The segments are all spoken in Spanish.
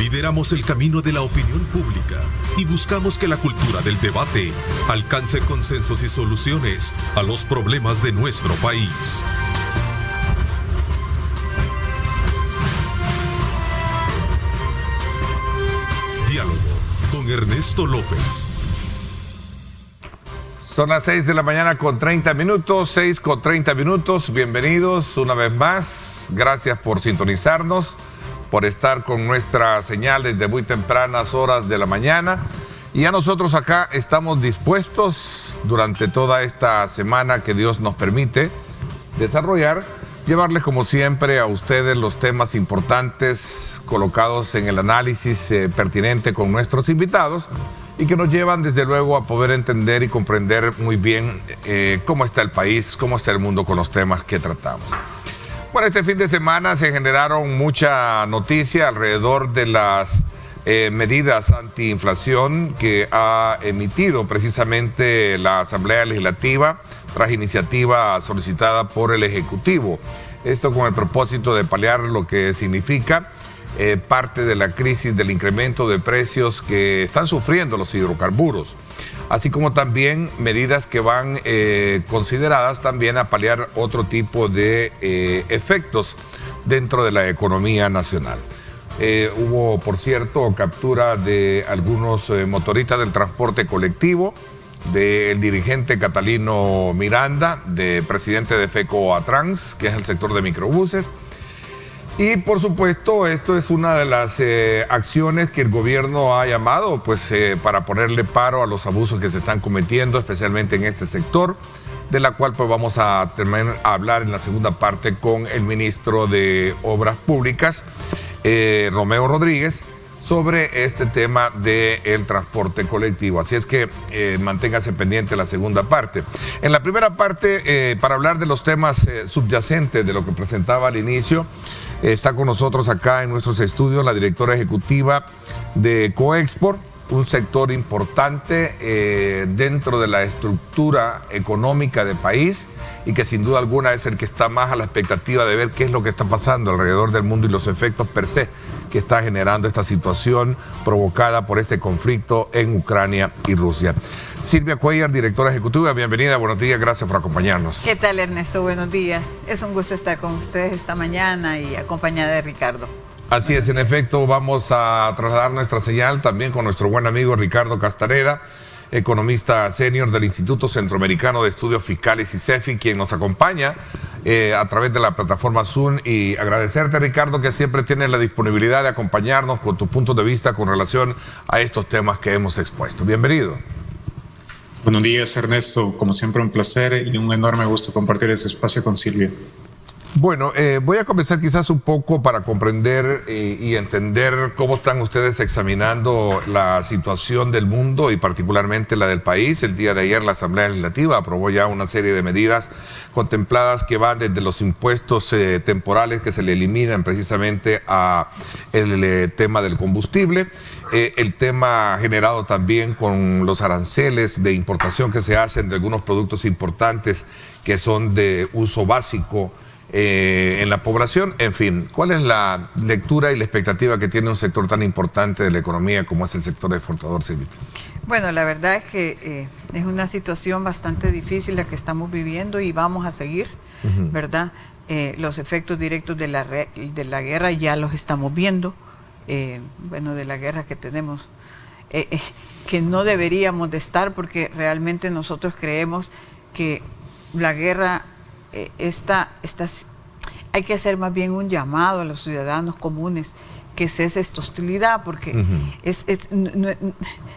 Lideramos el camino de la opinión pública y buscamos que la cultura del debate alcance consensos y soluciones a los problemas de nuestro país. Diálogo con Ernesto López. Son las 6 de la mañana con 30 minutos, 6 con 30 minutos. Bienvenidos una vez más. Gracias por sintonizarnos, por estar con nuestra señal desde muy tempranas horas de la mañana. Y a nosotros acá estamos dispuestos durante toda esta semana que Dios nos permite desarrollar, llevarles como siempre a ustedes los temas importantes colocados en el análisis pertinente con nuestros invitados y que nos llevan desde luego a poder entender y comprender muy bien cómo está el país, cómo está el mundo con los temas que tratamos. Bueno, este fin de semana se generaron mucha noticia alrededor de las medidas antiinflación que ha emitido precisamente la Asamblea Legislativa tras iniciativa solicitada por el Ejecutivo. Esto con el propósito de paliar lo que significa parte de la crisis del incremento de precios que están sufriendo los hidrocarburos, así como también medidas que van consideradas también a paliar otro tipo de efectos dentro de la economía nacional. Hubo, por cierto, captura de algunos motoristas del transporte colectivo, del dirigente Catalino Miranda, presidente de FECO Atrans, que es el sector de microbuses. Y por supuesto, esto es una de las acciones que el gobierno ha llamado para ponerle paro a los abusos que se están cometiendo, especialmente en este sector, de la cual pues vamos a terminar a hablar en la segunda parte con el ministro de Obras Públicas, Romeo Rodríguez, sobre este tema del transporte colectivo. Así es que manténgase pendiente la segunda parte. En la primera parte, para hablar de los temas subyacentes de lo que presentaba al inicio, está con nosotros acá en nuestros estudios la directora ejecutiva de Coexport, un sector importante dentro de la estructura económica del país y que sin duda alguna es el que está más a la expectativa de ver qué es lo que está pasando alrededor del mundo y los efectos per se que está generando esta situación provocada por este conflicto en Ucrania y Rusia. Silvia Cuellar, directora ejecutiva, bienvenida, buenos días, gracias por acompañarnos. ¿Qué tal, Ernesto? Buenos días. Es un gusto estar con ustedes esta mañana y acompañada de Ricardo. Así es, en efecto, vamos a trasladar nuestra señal también con nuestro buen amigo Ricardo Castareda, economista senior del Instituto Centroamericano de Estudios Fiscales y CEFI, quien nos acompaña a través de la plataforma Zoom. Y agradecerte, Ricardo, que siempre tienes la disponibilidad de acompañarnos con tus puntos de vista con relación a estos temas que hemos expuesto. Bienvenido. Buenos días, Ernesto. Como siempre, un placer y un enorme gusto compartir este espacio con Silvia. Bueno, voy a comenzar quizás un poco para comprender y entender cómo están ustedes examinando la situación del mundo y particularmente la del país. El día de ayer la Asamblea Legislativa aprobó ya una serie de medidas contempladas que van desde los impuestos temporales que se le eliminan precisamente a el tema del combustible, el tema generado también con los aranceles de importación que se hacen de algunos productos importantes que son de uso básico en la población. En fin, ¿cuál es la lectura y la expectativa que tiene un sector tan importante de la economía como es el sector exportador, Silvita? Bueno, la verdad es que es una situación bastante difícil la que estamos viviendo y vamos a seguir, ¿verdad? Los efectos directos de la guerra ya los estamos viendo, bueno, de la guerra que tenemos, que no deberíamos de estar, porque realmente nosotros creemos que la guerra hay que hacer más bien un llamado a los ciudadanos comunes que cese esta hostilidad, porque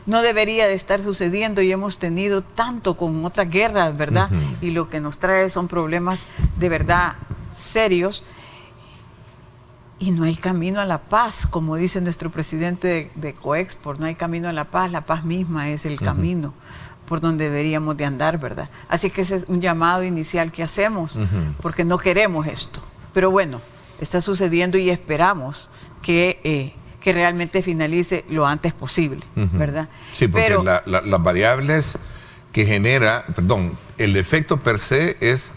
no debería de estar sucediendo y hemos tenido tanto con otras guerras, ¿verdad? Y lo que nos trae son problemas de verdad serios y no hay camino a la paz, como dice nuestro presidente de Coexport, no hay camino a la paz misma es el camino por donde deberíamos de andar, ¿verdad? Así que ese es un llamado inicial que hacemos, porque no queremos esto. Pero bueno, está sucediendo y esperamos que realmente finalice lo antes posible, ¿verdad? Sí, porque pero las variables que genera, el efecto per se es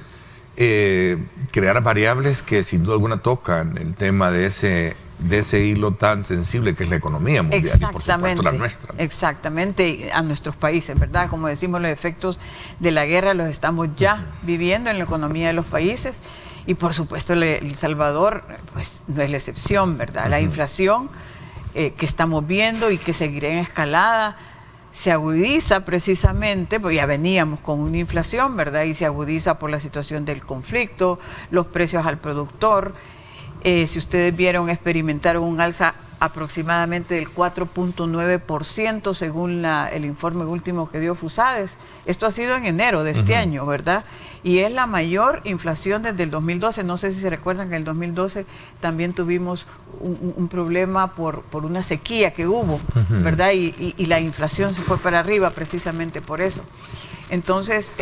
crear variables que sin duda alguna tocan el tema de ese de ese hilo tan sensible que es la economía mundial y por supuesto la nuestra. Exactamente, a nuestros países, ¿verdad? Como decimos, los efectos de la guerra los estamos ya viviendo en la economía de los países y por supuesto El Salvador pues no es la excepción, ¿verdad? La inflación que estamos viendo y que seguirá en escalada se agudiza precisamente, porque ya veníamos con una inflación, ¿verdad? Y se agudiza por la situación del conflicto, los precios al productor. Si ustedes vieron, experimentaron un alza aproximadamente del 4.9% según el informe último que dio FUSADES. Esto ha sido en enero de este año, ¿verdad? Y es la mayor inflación desde el 2012. No sé si se recuerdan que en el 2012 también tuvimos un problema por una sequía que hubo, ¿verdad? Y la inflación se fue para arriba precisamente por eso. Entonces,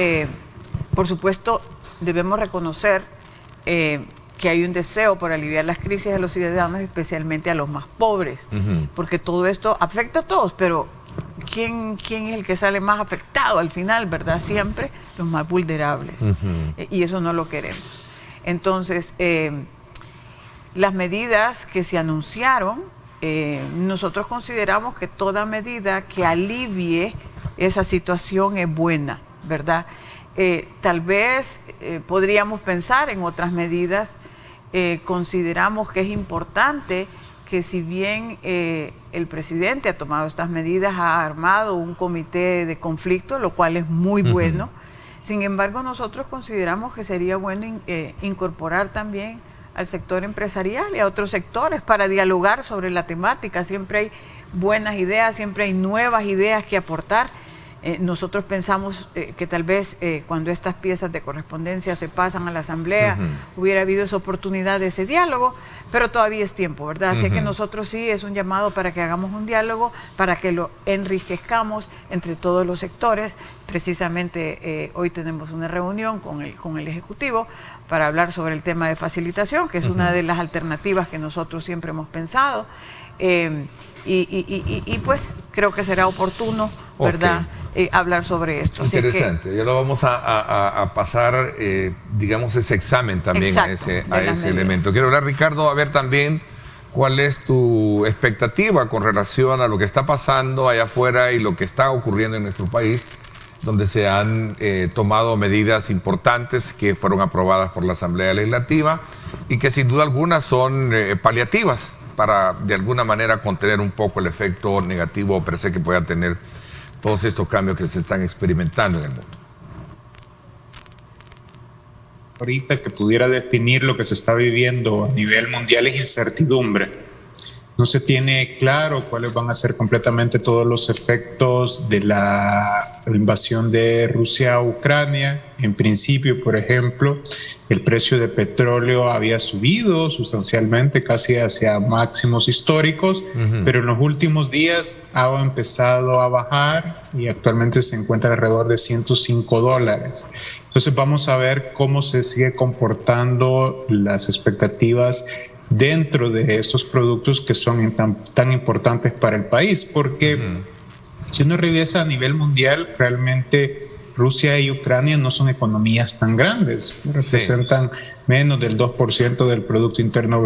por supuesto, debemos reconocer que hay un deseo por aliviar las crisis de los ciudadanos, especialmente a los más pobres, porque todo esto afecta a todos, pero ¿quién es el que sale más afectado al final, verdad? Siempre los más vulnerables, y eso no lo queremos. Entonces, las medidas que se anunciaron, nosotros consideramos que toda medida que alivie esa situación es buena, ¿verdad? Tal vez podríamos pensar en otras medidas. Consideramos que es importante que si bien el presidente ha tomado estas medidas, ha armado un comité de conflicto, lo cual es muy bueno. Sin embargo, nosotros consideramos que sería bueno incorporar también al sector empresarial y a otros sectores para dialogar sobre la temática. Siempre hay buenas ideas, siempre hay nuevas ideas que aportar. Nosotros pensamos que tal vez cuando estas piezas de correspondencia se pasan a la Asamblea, hubiera habido esa oportunidad de ese diálogo, pero todavía es tiempo, ¿verdad? Así que nosotros sí es un llamado para que hagamos un diálogo, para que lo enriquezcamos entre todos los sectores. Precisamente hoy tenemos una reunión con el Ejecutivo para hablar sobre el tema de facilitación, que es una de las alternativas que nosotros siempre hemos pensado. Y pues creo que será oportuno, ¿verdad? Hablar sobre esto. Interesante, ya lo vamos a pasar, digamos, ese examen también. Exacto, a ese elemento. Quiero hablar, Ricardo, a ver también cuál es tu expectativa con relación a lo que está pasando allá afuera y lo que está ocurriendo en nuestro país, donde se han tomado medidas importantes que fueron aprobadas por la Asamblea Legislativa y que sin duda alguna son paliativas para de alguna manera contener un poco el efecto negativo per se que puedan tener todos estos cambios que se están experimentando en el mundo. Ahorita que pudiera definir lo que se está viviendo a nivel mundial es incertidumbre. No se tiene claro cuáles van a ser completamente todos los efectos de la invasión de Rusia a Ucrania. En principio, por ejemplo, el precio de petróleo había subido sustancialmente, casi hacia máximos históricos, pero en los últimos días ha empezado a bajar y actualmente se encuentra alrededor de $105. Entonces vamos a ver cómo se sigue comportando las expectativas dentro de estos productos que son tan importantes para el país, porque si uno revisa a nivel mundial, realmente Rusia y Ucrania no son economías tan grandes, representan menos del 2% del Producto Interno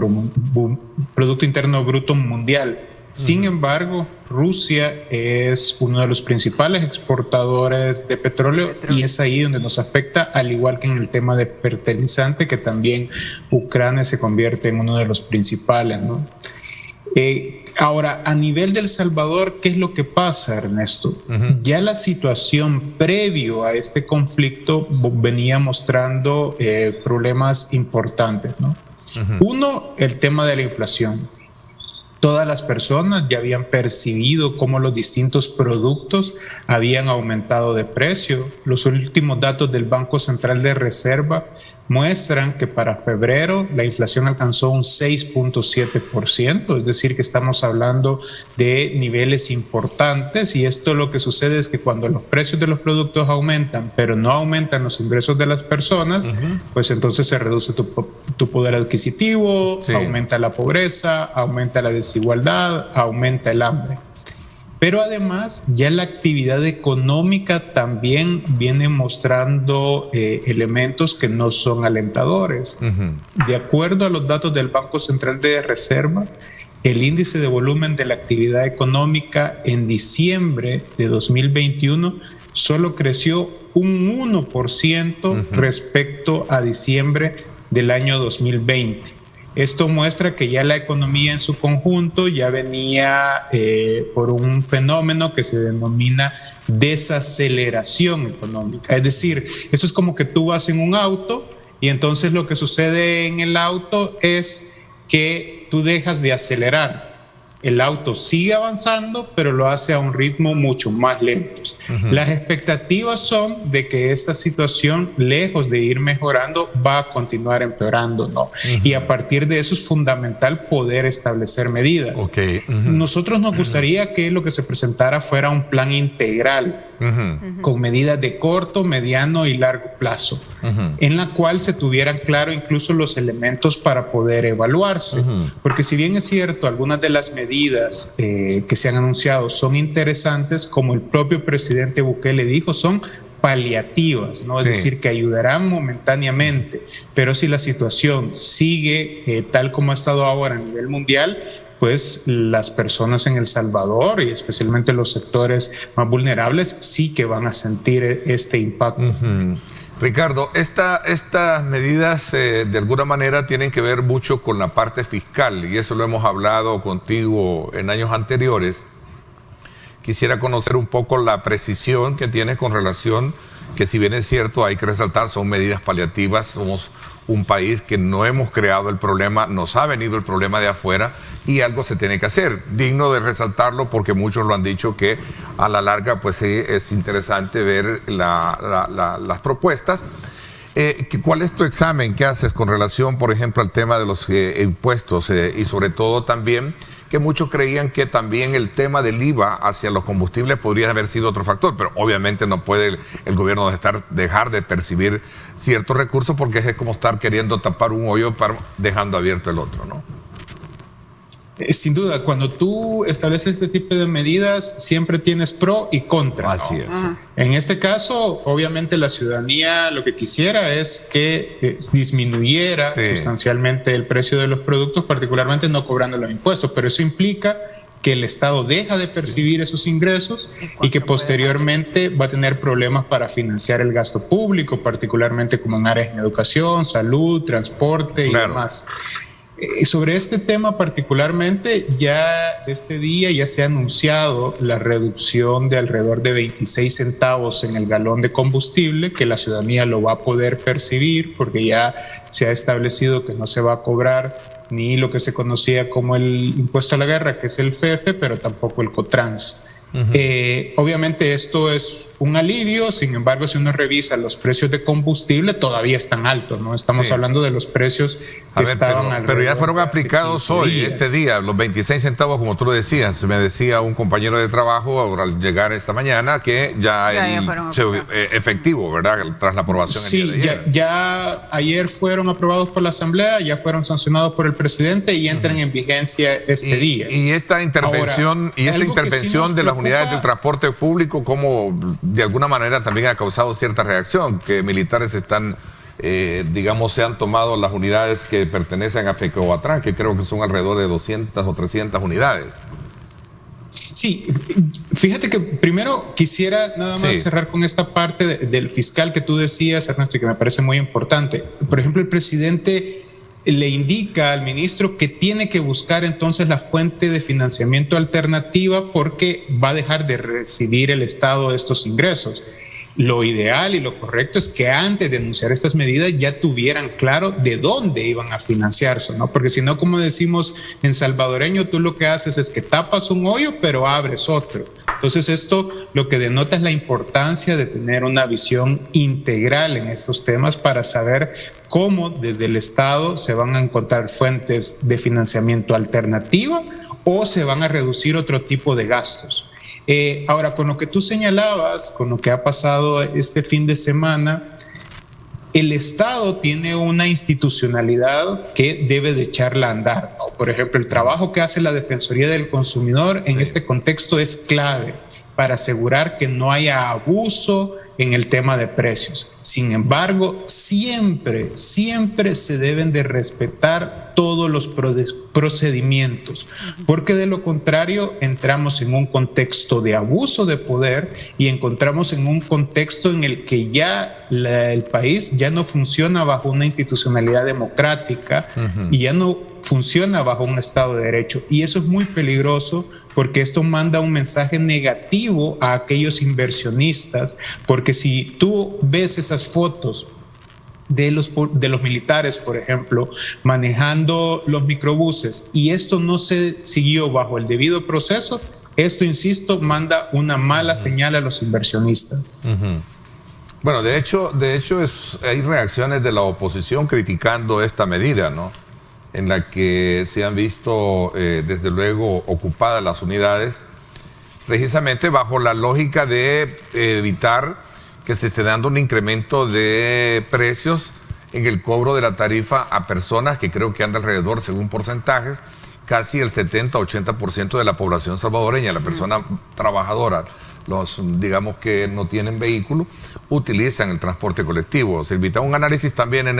Bruto mundial. Sin embargo, Rusia es uno de los principales exportadores de petróleo y es ahí donde nos afecta, al igual que en el tema de fertilizante, que también Ucrania se convierte en uno de los principales, ¿no? Ahora, a nivel de El Salvador, ¿qué es lo que pasa, Ernesto? Ya la situación previo a este conflicto venía mostrando problemas importantes, ¿no? Uno, el tema de la inflación. Todas las personas ya habían percibido cómo los distintos productos habían aumentado de precio. Los últimos datos del Banco Central de Reserva muestran que para febrero la inflación alcanzó un 6.7%, es decir, que estamos hablando de niveles importantes, y esto lo que sucede es que cuando los precios de los productos aumentan, pero no aumentan los ingresos de las personas, pues entonces se reduce tu poder adquisitivo, aumenta la pobreza, aumenta la desigualdad, aumenta el hambre. Pero además ya la actividad económica también viene mostrando elementos que no son alentadores. De acuerdo a los datos del Banco Central de Reserva, el índice de volumen de la actividad económica en diciembre de 2021 solo creció un 1% respecto a diciembre del año 2020. Esto muestra que ya la economía en su conjunto ya venía por un fenómeno que se denomina desaceleración económica. Es decir, eso es como que tú vas en un auto y entonces lo que sucede en el auto es que tú dejas de acelerar. El auto sigue avanzando, pero lo hace a un ritmo mucho más lento. Las expectativas son de que esta situación, lejos de ir mejorando, va a continuar empeorando, ¿no? Y a partir de eso es fundamental poder establecer medidas. Nosotros nos gustaría que lo que se presentara fuera un plan integral, con medidas de corto, mediano y largo plazo, en la cual se tuvieran claro incluso los elementos para poder evaluarse. Porque si bien es cierto, algunas de las medidas que se han anunciado son interesantes, como el propio presidente Bukele dijo, son paliativas, ¿no? Es decir, que ayudarán momentáneamente, pero si la situación sigue tal como ha estado ahora a nivel mundial, pues las personas en El Salvador y especialmente los sectores más vulnerables sí que van a sentir este impacto. Ricardo, estas medidas de alguna manera tienen que ver mucho con la parte fiscal y eso lo hemos hablado contigo en años anteriores. Quisiera conocer un poco la precisión que tienes con relación, que si bien es cierto, hay que resaltar, son medidas paliativas, somos un país que no hemos creado el problema, nos ha venido el problema de afuera y algo se tiene que hacer. Digno de resaltarlo porque muchos lo han dicho que a la larga pues sí es interesante ver las propuestas. ¿Cuál es tu examen que haces con relación, por ejemplo, al tema de los impuestos y sobre todo también que muchos creían que también el tema del IVA hacia los combustibles podría haber sido otro factor, pero obviamente no puede el gobierno dejar de percibir ciertos recursos porque es como estar queriendo tapar un hoyo dejando abierto el otro, ¿no? Sin duda, cuando tú estableces este tipo de medidas, siempre tienes pro y contra, ¿no? Así es. En este caso, obviamente la ciudadanía lo que quisiera es que disminuyera sustancialmente el precio de los productos, particularmente no cobrando los impuestos, pero eso implica que el Estado deja de percibir esos ingresos y que posteriormente va a tener problemas para financiar el gasto público, particularmente como en áreas de educación, salud, transporte y demás. Sobre este tema particularmente, ya este día ya se ha anunciado la reducción de alrededor de 26 centavos en el galón de combustible, que la ciudadanía lo va a poder percibir porque ya se ha establecido que no se va a cobrar ni lo que se conocía como el impuesto a la guerra, que es el FEFE, pero tampoco el COTRANS. Obviamente esto es un alivio, sin embargo, si uno revisa los precios de combustible, todavía están altos, ¿no? Estamos hablando de los precios que estaban pero ya fueron aplicados hoy, este día, los 26 centavos, como tú lo decías. Me decía un compañero de trabajo al llegar esta mañana que ya efectivo, ¿verdad? Tras la aprobación. Sí, ya ayer fueron aprobados por la Asamblea, ya fueron sancionados por el presidente y entran en vigencia este día. Y esta intervención, intervención de las unidades del transporte público, como de alguna manera también ha causado cierta reacción, que militares están, digamos, se han tomado las unidades que pertenecen a FECOBATRAN, que creo que son alrededor de 200 o 300 unidades. Sí, fíjate que primero quisiera nada más cerrar con esta parte del fiscal que tú decías, Ernesto, y que me parece muy importante. Por ejemplo, el presidente le indica al ministro que tiene que buscar entonces la fuente de financiamiento alternativa porque va a dejar de recibir el Estado estos ingresos. Lo ideal y lo correcto es que antes de anunciar estas medidas ya tuvieran claro de dónde iban a financiarse, ¿no? Porque si no, como decimos en salvadoreño, tú lo que haces es que tapas un hoyo pero abres otro. Entonces esto lo que denota es la importancia de tener una visión integral en estos temas para saber cómo desde el Estado se van a encontrar fuentes de financiamiento alternativa o se van a reducir otro tipo de gastos. Ahora, con lo que tú señalabas, con lo que ha pasado este fin de semana, el Estado tiene una institucionalidad que debe de echarla a andar, ¿no? Por ejemplo, el trabajo que hace la Defensoría del Consumidor en este contexto es clave para asegurar que no haya abuso en el tema de precios. Sin embargo, siempre se deben de respetar todos los procedimientos, porque de lo contrario entramos en un contexto de abuso de poder y encontramos en un contexto en el que ya el país ya no funciona bajo una institucionalidad democrática y ya no funciona bajo un Estado de Derecho. Y eso es muy peligroso porque esto manda un mensaje negativo a aquellos inversionistas, porque si tú ves esas fotos de los militares, por ejemplo, manejando los microbuses y esto no se siguió bajo el debido proceso, esto, insisto, manda una mala señal a los inversionistas. Bueno, de hecho hay reacciones de la oposición criticando esta medida, ¿no? En la que se han visto, desde luego, ocupadas las unidades, precisamente bajo la lógica de evitar que se esté dando un incremento de precios en el cobro de la tarifa a personas que creo que anda alrededor, según porcentajes, casi el 70-80% de la población salvadoreña, la persona trabajadora, los, digamos, que no tienen vehículo, utilizan el transporte colectivo. Silvita, un análisis también en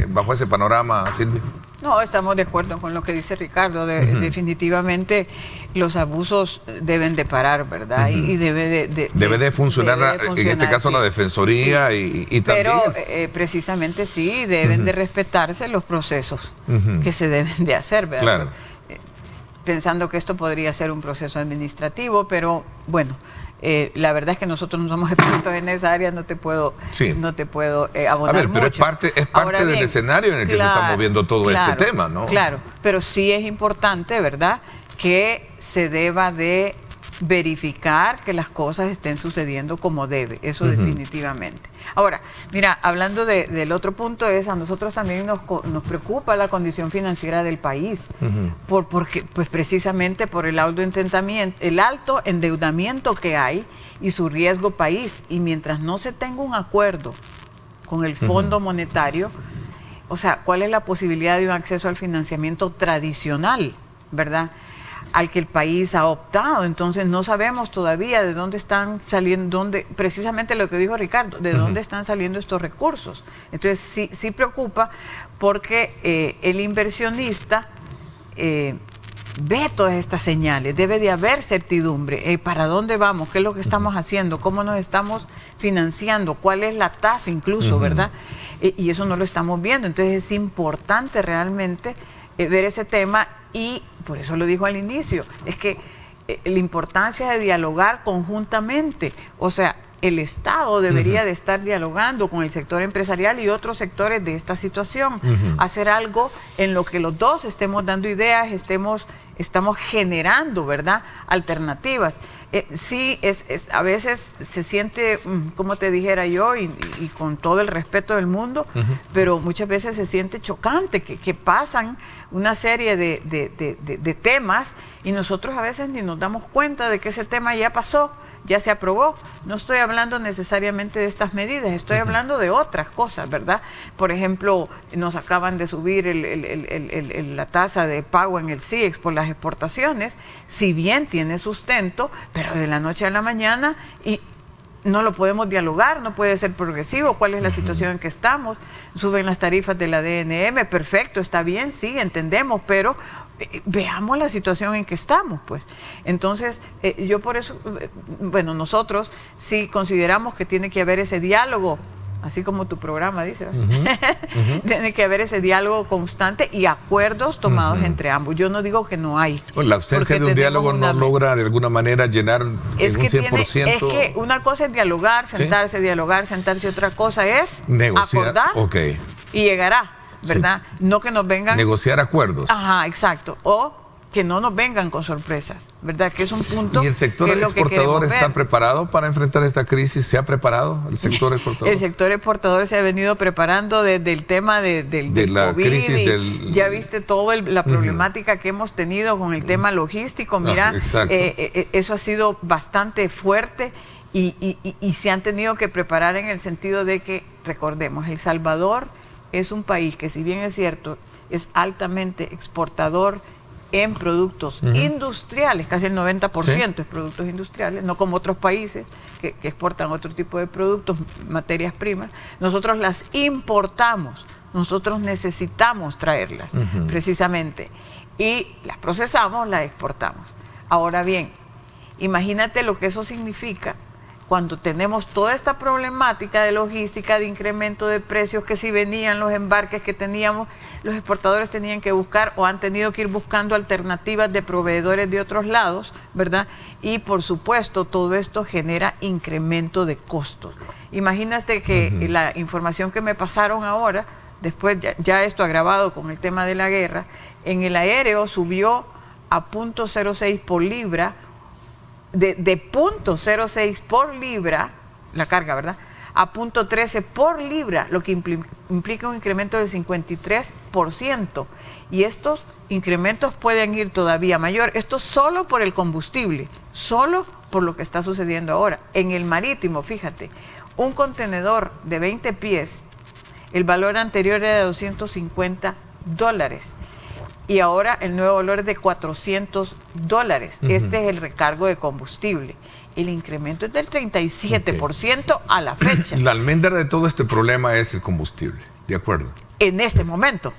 bajo ese panorama, Silvia. No, estamos de acuerdo con lo que dice Ricardo. Definitivamente los abusos deben de parar, ¿verdad? Y debe de funcionar, en este caso, sí, la Defensoría, sí. y también... Pero precisamente sí, deben de respetarse los procesos que se deben de hacer, ¿verdad? Claro. Pensando que esto podría ser un proceso administrativo, pero bueno, la verdad es que nosotros no somos expertos en esa área, no te puedo abonar. A ver, pero mucho. es parte del escenario en el que se está moviendo todo este tema, ¿no? Claro, pero sí es importante, ¿verdad?, que se deba de verificar que las cosas estén sucediendo como debe, eso definitivamente. Ahora, mira, hablando del otro punto es, a nosotros también nos preocupa la condición financiera del país, porque pues precisamente por el alto endeudamiento que hay y su riesgo país, y mientras no se tenga un acuerdo con el Fondo Monetario, o sea, ¿cuál es la posibilidad de un acceso al financiamiento tradicional, verdad?, al que el país ha optado? Entonces no sabemos todavía de dónde están saliendo, precisamente lo que dijo Ricardo, de dónde están saliendo estos recursos. Entonces sí preocupa, porque el inversionista ve todas estas señales, debe de haber certidumbre, para dónde vamos, qué es lo que estamos haciendo, cómo nos estamos financiando, cuál es la tasa incluso, ¿verdad? Y eso no lo estamos viendo. Entonces es importante realmente ver ese tema, y por eso lo dijo al inicio, es que la importancia de dialogar conjuntamente, o sea, el Estado debería de estar dialogando con el sector empresarial y otros sectores de esta situación, hacer algo en lo que los dos estemos dando ideas, estamos generando, ¿verdad?, alternativas. Sí, a veces se siente, como te dijera yo, y con todo el respeto del mundo, pero muchas veces se siente chocante que pasan una serie de temas y nosotros a veces ni nos damos cuenta de que ese tema ya pasó, ya se aprobó. No estoy hablando necesariamente de estas medidas, estoy hablando de otras cosas, ¿verdad? Por ejemplo, nos acaban de subir la tasa de pago en el CIEX por las exportaciones, si bien tiene sustento, pero de la noche a la mañana, y no lo podemos dialogar, no puede ser progresivo. ¿Cuál es la situación en que estamos? Suben las tarifas de la DNM, perfecto, está bien, sí, entendemos, pero veamos la situación en que estamos, pues. Entonces, yo por eso, bueno, nosotros sí consideramos que tiene que haber ese diálogo, así como tu programa dice, tiene que haber ese diálogo constante y acuerdos tomados entre ambos. Yo no digo que no hay. Bueno, la ausencia de un diálogo no logra de alguna manera llenar es un 100%. Es que una cosa es dialogar, sentarse, y otra cosa es negociar, acordar y llegará, ¿verdad? Sí. No que nos vengan... negociar acuerdos. Ajá, exacto. O que no nos vengan con sorpresas, ¿verdad? Que es un punto. ¿Y el sector exportador está preparado para enfrentar esta crisis? ¿Se ha preparado el sector exportador? El sector exportador se ha venido preparando desde el tema del la COVID, crisis ya viste toda la problemática que hemos tenido con el tema logístico. Mira, eso ha sido bastante fuerte y se han tenido que preparar en el sentido de que, recordemos, El Salvador es un país que, si bien es cierto, es altamente exportador en productos industriales, casi el 90% es productos industriales, no como otros países que exportan otro tipo de productos, materias primas. Nosotros las importamos nosotros necesitamos traerlas, precisamente. Y las procesamos, las exportamos. Ahora bien, imagínate lo que eso significa cuando tenemos toda esta problemática de logística, de incremento de precios, que si venían los embarques que teníamos, los exportadores tenían que buscar o han tenido que ir buscando alternativas de proveedores de otros lados, ¿verdad? Y por supuesto todo esto genera incremento de costos. Imagínate que la información que me pasaron ahora, después ya esto agravado con el tema de la guerra, en el aéreo subió a 0.06 por libra, de 0.06 por libra, la carga, ¿verdad?, a 0.13 por libra, lo que implica un incremento del 53%. Y estos incrementos pueden ir todavía mayor. Esto solo por el combustible, solo por lo que está sucediendo ahora. En el marítimo, fíjate, un contenedor de 20 pies, el valor anterior era de $250. Y ahora el nuevo valor es de $400. Este es el recargo de combustible. El incremento es del 37% a la fecha. La almendra de todo este problema es el combustible, ¿de acuerdo? En este momento.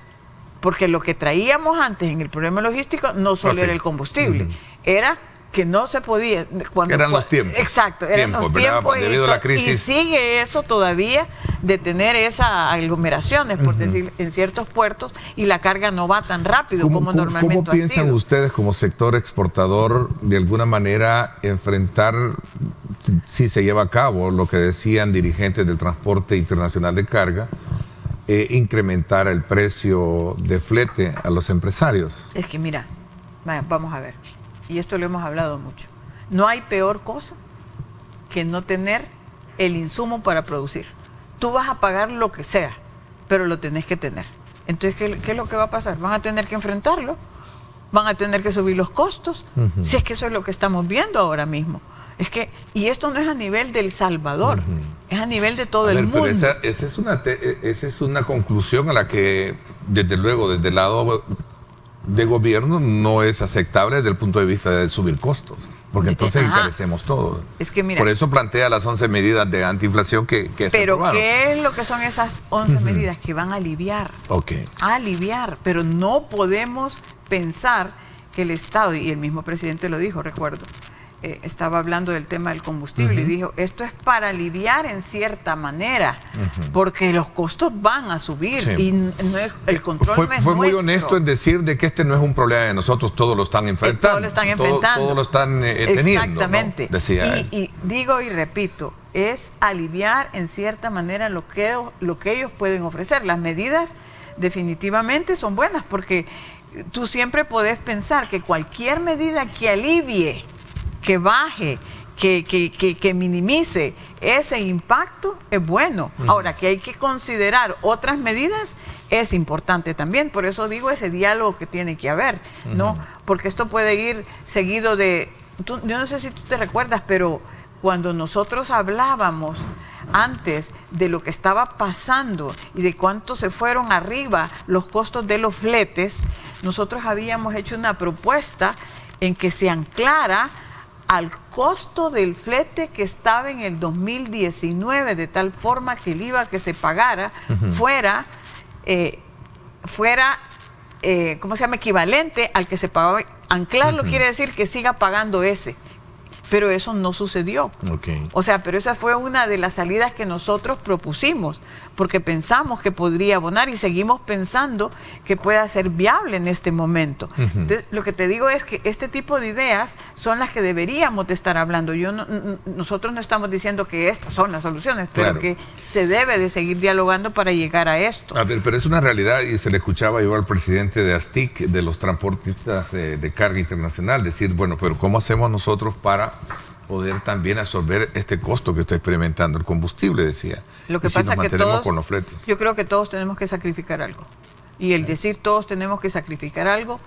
Porque lo que traíamos antes en el problema logístico no solo era el combustible, era que no se podía. Eran los tiempos. Exacto, eran los tiempos. Debido a la crisis. Y sigue eso todavía de tener esas aglomeraciones, por decir, en ciertos puertos, y la carga no va tan rápido como normalmente ha sido. ¿Cómo piensan ustedes como sector exportador de alguna manera enfrentar, si se lleva a cabo lo que decían dirigentes del transporte internacional de carga, incrementar el precio de flete a los empresarios? Es que mira, vamos a ver. Y esto lo hemos hablado mucho. No hay peor cosa que no tener el insumo para producir. Tú vas a pagar lo que sea, pero lo tenés que tener. Entonces, ¿qué es lo que va a pasar? Van a tener que enfrentarlo, van a tener que subir los costos, si es que eso es lo que estamos viendo ahora mismo. Es que, y esto no es a nivel del Salvador, es a nivel de todo el mundo. Pero esa es una conclusión a la que, desde luego, desde el lado de gobierno no es aceptable desde el punto de vista de subir costos, porque entonces encarecemos todo. Es que mira, por eso plantea las 11 medidas de antiinflación que se pero aprobaron. ¿qué es lo que son esas 11 medidas? Que van a aliviar, a aliviar, pero no podemos pensar que el Estado, y el mismo presidente lo dijo, recuerdo, estaba hablando del tema del combustible y dijo, esto es para aliviar en cierta manera, porque los costos van a subir y no es, el control no es fue muy nuestro. honesto en decir de que este no es un problema de nosotros, todos lo están enfrentando. Todos lo están enfrentando. Todos lo están teniendo. Exactamente. ¿no? Decía él. Y digo y repito, es aliviar en cierta manera lo que ellos pueden ofrecer. Las medidas definitivamente son buenas, porque tú siempre podés pensar que cualquier medida que alivie, que baje, que minimice ese impacto es bueno. Ahora, que hay que considerar otras medidas es importante también. Por eso digo ese diálogo que tiene que haber, ¿no? Porque esto puede ir seguido de... yo no sé si tú te recuerdas, pero cuando nosotros hablábamos antes de lo que estaba pasando y de cuánto se fueron arriba los costos de los fletes, nosotros habíamos hecho una propuesta en que se anclara al costo del flete que estaba en el 2019, de tal forma que el IVA que se pagara fuera ¿cómo se llama?, equivalente al que se pagaba. Anclarlo quiere decir que siga pagando ese. Pero eso no sucedió. O sea, pero esa fue una de las salidas que nosotros propusimos, porque pensamos que podría abonar y seguimos pensando que pueda ser viable en este momento. Entonces, lo que te digo es que este tipo de ideas son las que deberíamos de estar hablando. Nosotros no estamos diciendo que estas son las soluciones, pero que se debe de seguir dialogando para llegar a esto. A ver, pero es una realidad, y se le escuchaba yo al presidente de ASTIC, de los transportistas de carga internacional, decir, bueno, pero ¿cómo hacemos nosotros para poder también absorber este costo que está experimentando el combustible? Decía. Lo que pasa es que todos, con los fletes. Yo creo que todos tenemos que sacrificar algo. Y el decir todos tenemos que sacrificar algo,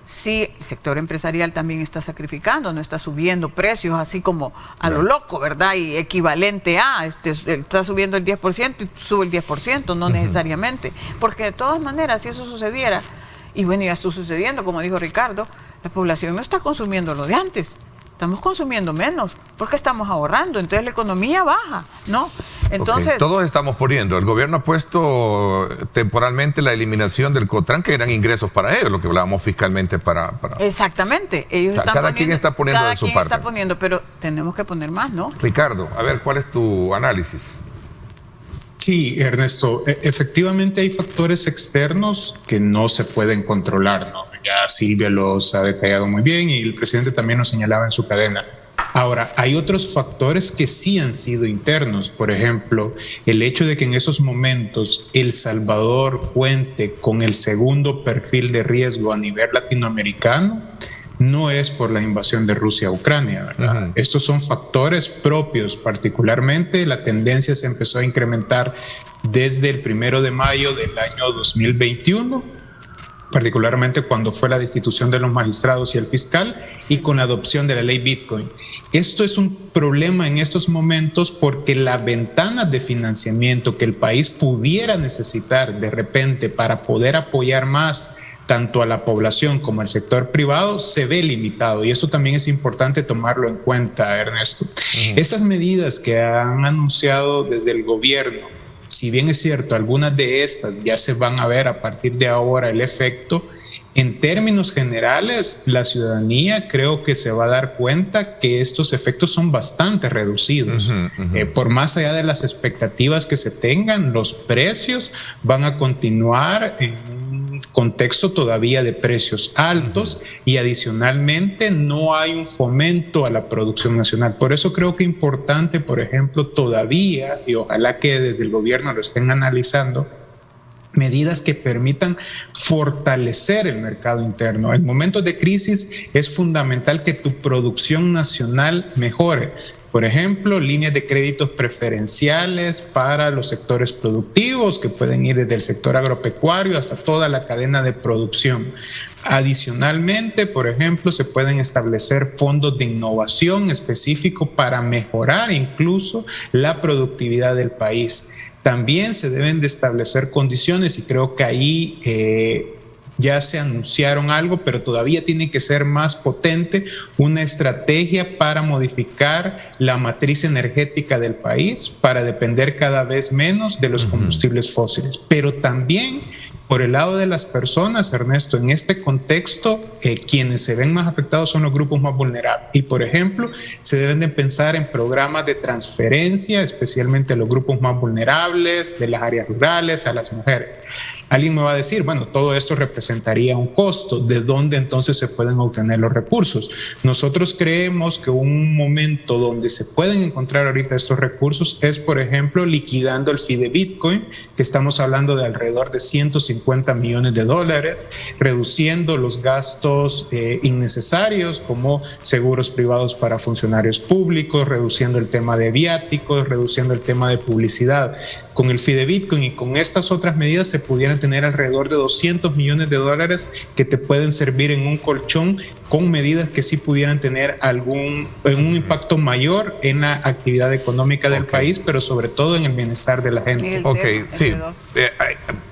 sí, el sector empresarial también está sacrificando, no está subiendo precios así como a lo loco, ¿verdad? Y equivalente a, está subiendo el 10% y sube el 10%, no necesariamente. Porque de todas maneras, si eso sucediera, y bueno, ya está sucediendo, como dijo Ricardo, la población no está consumiendo lo de antes. Estamos consumiendo menos porque estamos ahorrando, entonces la economía baja, ¿no? Entonces, okay. Todos estamos poniendo. El gobierno ha puesto temporalmente la eliminación del COTRAN, que eran ingresos para ellos, lo que hablábamos fiscalmente para... Exactamente. Ellos están cada quien está poniendo de su parte. Está poniendo, pero tenemos que poner más, ¿no? Ricardo, a ver, ¿cuál es tu análisis? Sí, Ernesto, efectivamente hay factores externos que no se pueden controlar, ¿no? Ya Silvia los ha detallado muy bien y el presidente también lo señalaba en su cadena. Ahora, hay otros factores que sí han sido internos. Por ejemplo, el hecho de que en esos momentos El Salvador cuente con el segundo perfil de riesgo a nivel latinoamericano no es por la invasión de Rusia a Ucrania, ¿verdad? Estos son factores propios, particularmente la tendencia se empezó a incrementar desde el 1 de mayo del año 2021, particularmente cuando fue la destitución de los magistrados y el fiscal y con la adopción de la ley Bitcoin. Esto es un problema en estos momentos porque la ventana de financiamiento que el país pudiera necesitar de repente para poder apoyar más tanto a la población como al sector privado se ve limitado y eso también es importante tomarlo en cuenta, Ernesto. Estas medidas que han anunciado desde el gobierno, si bien es cierto, algunas de estas ya se van a ver a partir de ahora el efecto, en términos generales, la ciudadanía creo que se va a dar cuenta que estos efectos son bastante reducidos. Por más allá de las expectativas que se tengan, los precios van a continuar en un contexto todavía de precios altos y adicionalmente no hay un fomento a la producción nacional. Por eso creo que es importante, por ejemplo, todavía, y ojalá que desde el gobierno lo estén analizando, medidas que permitan fortalecer el mercado interno. En momentos de crisis es fundamental que tu producción nacional mejore. Por ejemplo, líneas de créditos preferenciales para los sectores productivos que pueden ir desde el sector agropecuario hasta toda la cadena de producción. Adicionalmente, por ejemplo, se pueden establecer fondos de innovación específicos para mejorar incluso la productividad del país. También se deben de establecer condiciones y creo que ahí ya se anunciaron algo, pero todavía tiene que ser más potente, una estrategia para modificar la matriz energética del país, para depender cada vez menos de los combustibles fósiles. Pero también, por el lado de las personas, Ernesto, en este contexto, quienes se ven más afectados son los grupos más vulnerables. Y, por ejemplo, se deben de pensar en programas de transferencia, especialmente a los grupos más vulnerables, de las áreas rurales, a las mujeres. Alguien me va a decir, bueno, todo esto representaría un costo. ¿De dónde entonces se pueden obtener los recursos? Nosotros creemos que un momento donde se pueden encontrar ahorita estos recursos es, por ejemplo, liquidando el fee de Bitcoin, que estamos hablando de alrededor de $150 millones, reduciendo los gastos innecesarios como seguros privados para funcionarios públicos, reduciendo el tema de viáticos, reduciendo el tema de publicidad. Con el fee de Bitcoin y con estas otras medidas se pudieran tener alrededor de $200 millones que te pueden servir en un colchón con medidas que sí pudieran tener un impacto mayor en la actividad económica del país, pero sobre todo en el bienestar de la gente. Sí.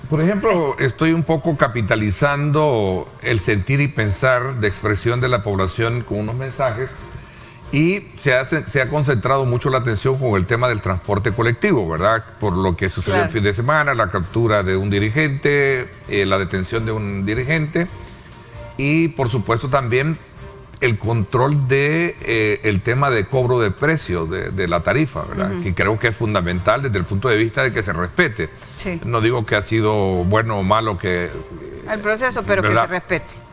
Por ejemplo, estoy un poco capitalizando el sentir y pensar de expresión de la población con unos mensajes. Y se ha concentrado mucho la atención con el tema del transporte colectivo, ¿verdad? Por lo que sucedió el fin de semana, la captura de un dirigente, la detención de un dirigente y, por supuesto, también el control de el tema de cobro de precio de la tarifa, ¿verdad? Que creo que es fundamental desde el punto de vista de que se respete. Sí. No digo que ha sido bueno o malo que... el proceso, pero ¿verdad? Que se respete.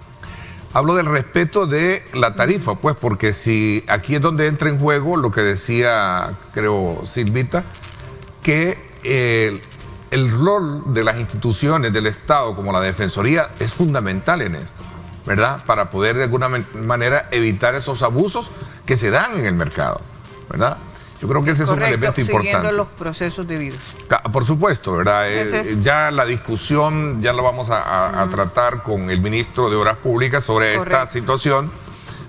Hablo del respeto de la tarifa, pues, porque si aquí es donde entra en juego lo que decía, creo, Silvita, que el rol de las instituciones del Estado, como la Defensoría, es fundamental en esto, ¿verdad? Para poder de alguna manera evitar esos abusos que se dan en el mercado, ¿verdad? Yo creo que ese es un elemento importante. Siguiendo los procesos debidos. Por supuesto, ¿verdad? Ya la discusión ya la vamos a tratar con el ministro de Obras Públicas sobre esta situación,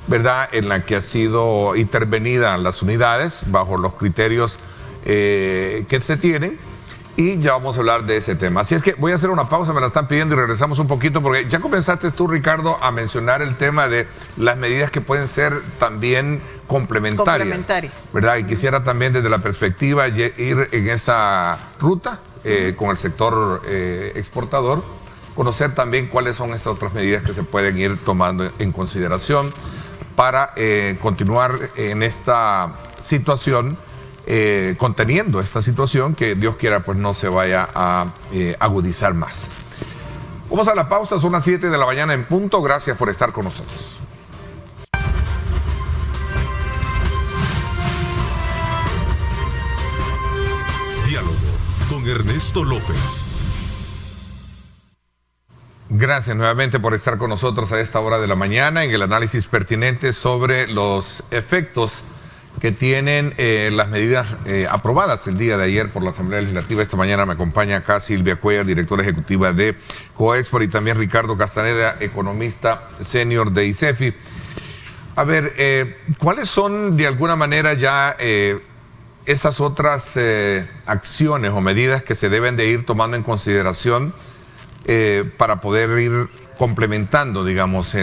¿verdad? En la que ha sido intervenida las unidades bajo los criterios que se tienen Y ya vamos a hablar de ese tema. Así es que voy a hacer una pausa, me la están pidiendo y regresamos un poquito, porque ya comenzaste tú, Ricardo, a mencionar el tema de las medidas que pueden ser también complementarias. ¿Verdad? Y quisiera también desde la perspectiva ir en esa ruta con el sector exportador, conocer también cuáles son esas otras medidas que se pueden ir tomando en consideración para continuar en esta situación, conteniendo esta situación que Dios quiera pues no se vaya a agudizar más. Vamos a la pausa, son las 7 de la mañana en punto. Gracias por estar con nosotros. Diálogo con Ernesto López. Gracias nuevamente por estar con nosotros a esta hora de la mañana en el análisis pertinente sobre los efectos que tienen las medidas aprobadas el día de ayer por la Asamblea Legislativa. Esta mañana me acompaña acá Silvia Cuellar, directora ejecutiva de Coexport, y también Ricardo Castaneda, economista senior de ICEFI. A ver, ¿cuáles son de alguna manera ya esas otras acciones o medidas que se deben de ir tomando en consideración para poder ir complementando, digamos,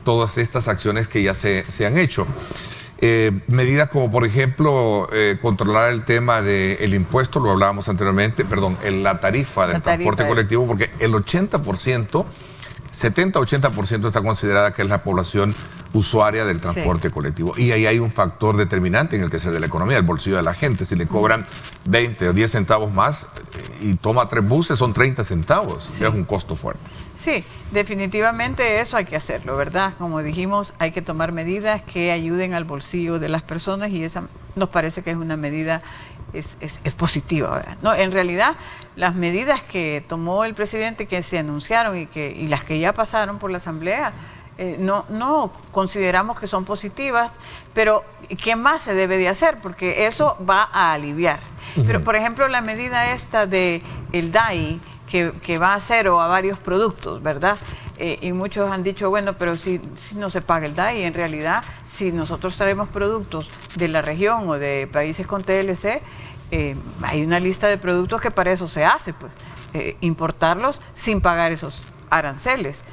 todas estas acciones que ya se han hecho? Medidas como, por ejemplo, controlar el tema del impuesto, lo hablábamos anteriormente, perdón, la tarifa del transporte colectivo, porque el 80%, 70-80% está considerada que es la población usuaria del transporte colectivo. Y ahí hay un factor determinante en el que se de la economía, el bolsillo de la gente. Si le cobran 20 o 10 centavos más y toma 3 buses, son 30 centavos. Sí. Es un costo fuerte. Sí, definitivamente eso hay que hacerlo, ¿verdad? Como dijimos, hay que tomar medidas que ayuden al bolsillo de las personas, y esa nos parece que es una medida es positiva, ¿verdad? No, en realidad, las medidas que tomó el presidente, que se anunciaron y las que ya pasaron por la Asamblea, no consideramos que son positivas, pero ¿qué más se debe de hacer? Porque eso va a aliviar. Pero, por ejemplo, la medida esta de el DAI, que va a cero a varios productos, ¿verdad? Y muchos han dicho, bueno, pero si no se paga el DAI, en realidad, si nosotros traemos productos de la región o de países con TLC, hay una lista de productos que para eso se hace, pues, importarlos sin pagar esos aranceles.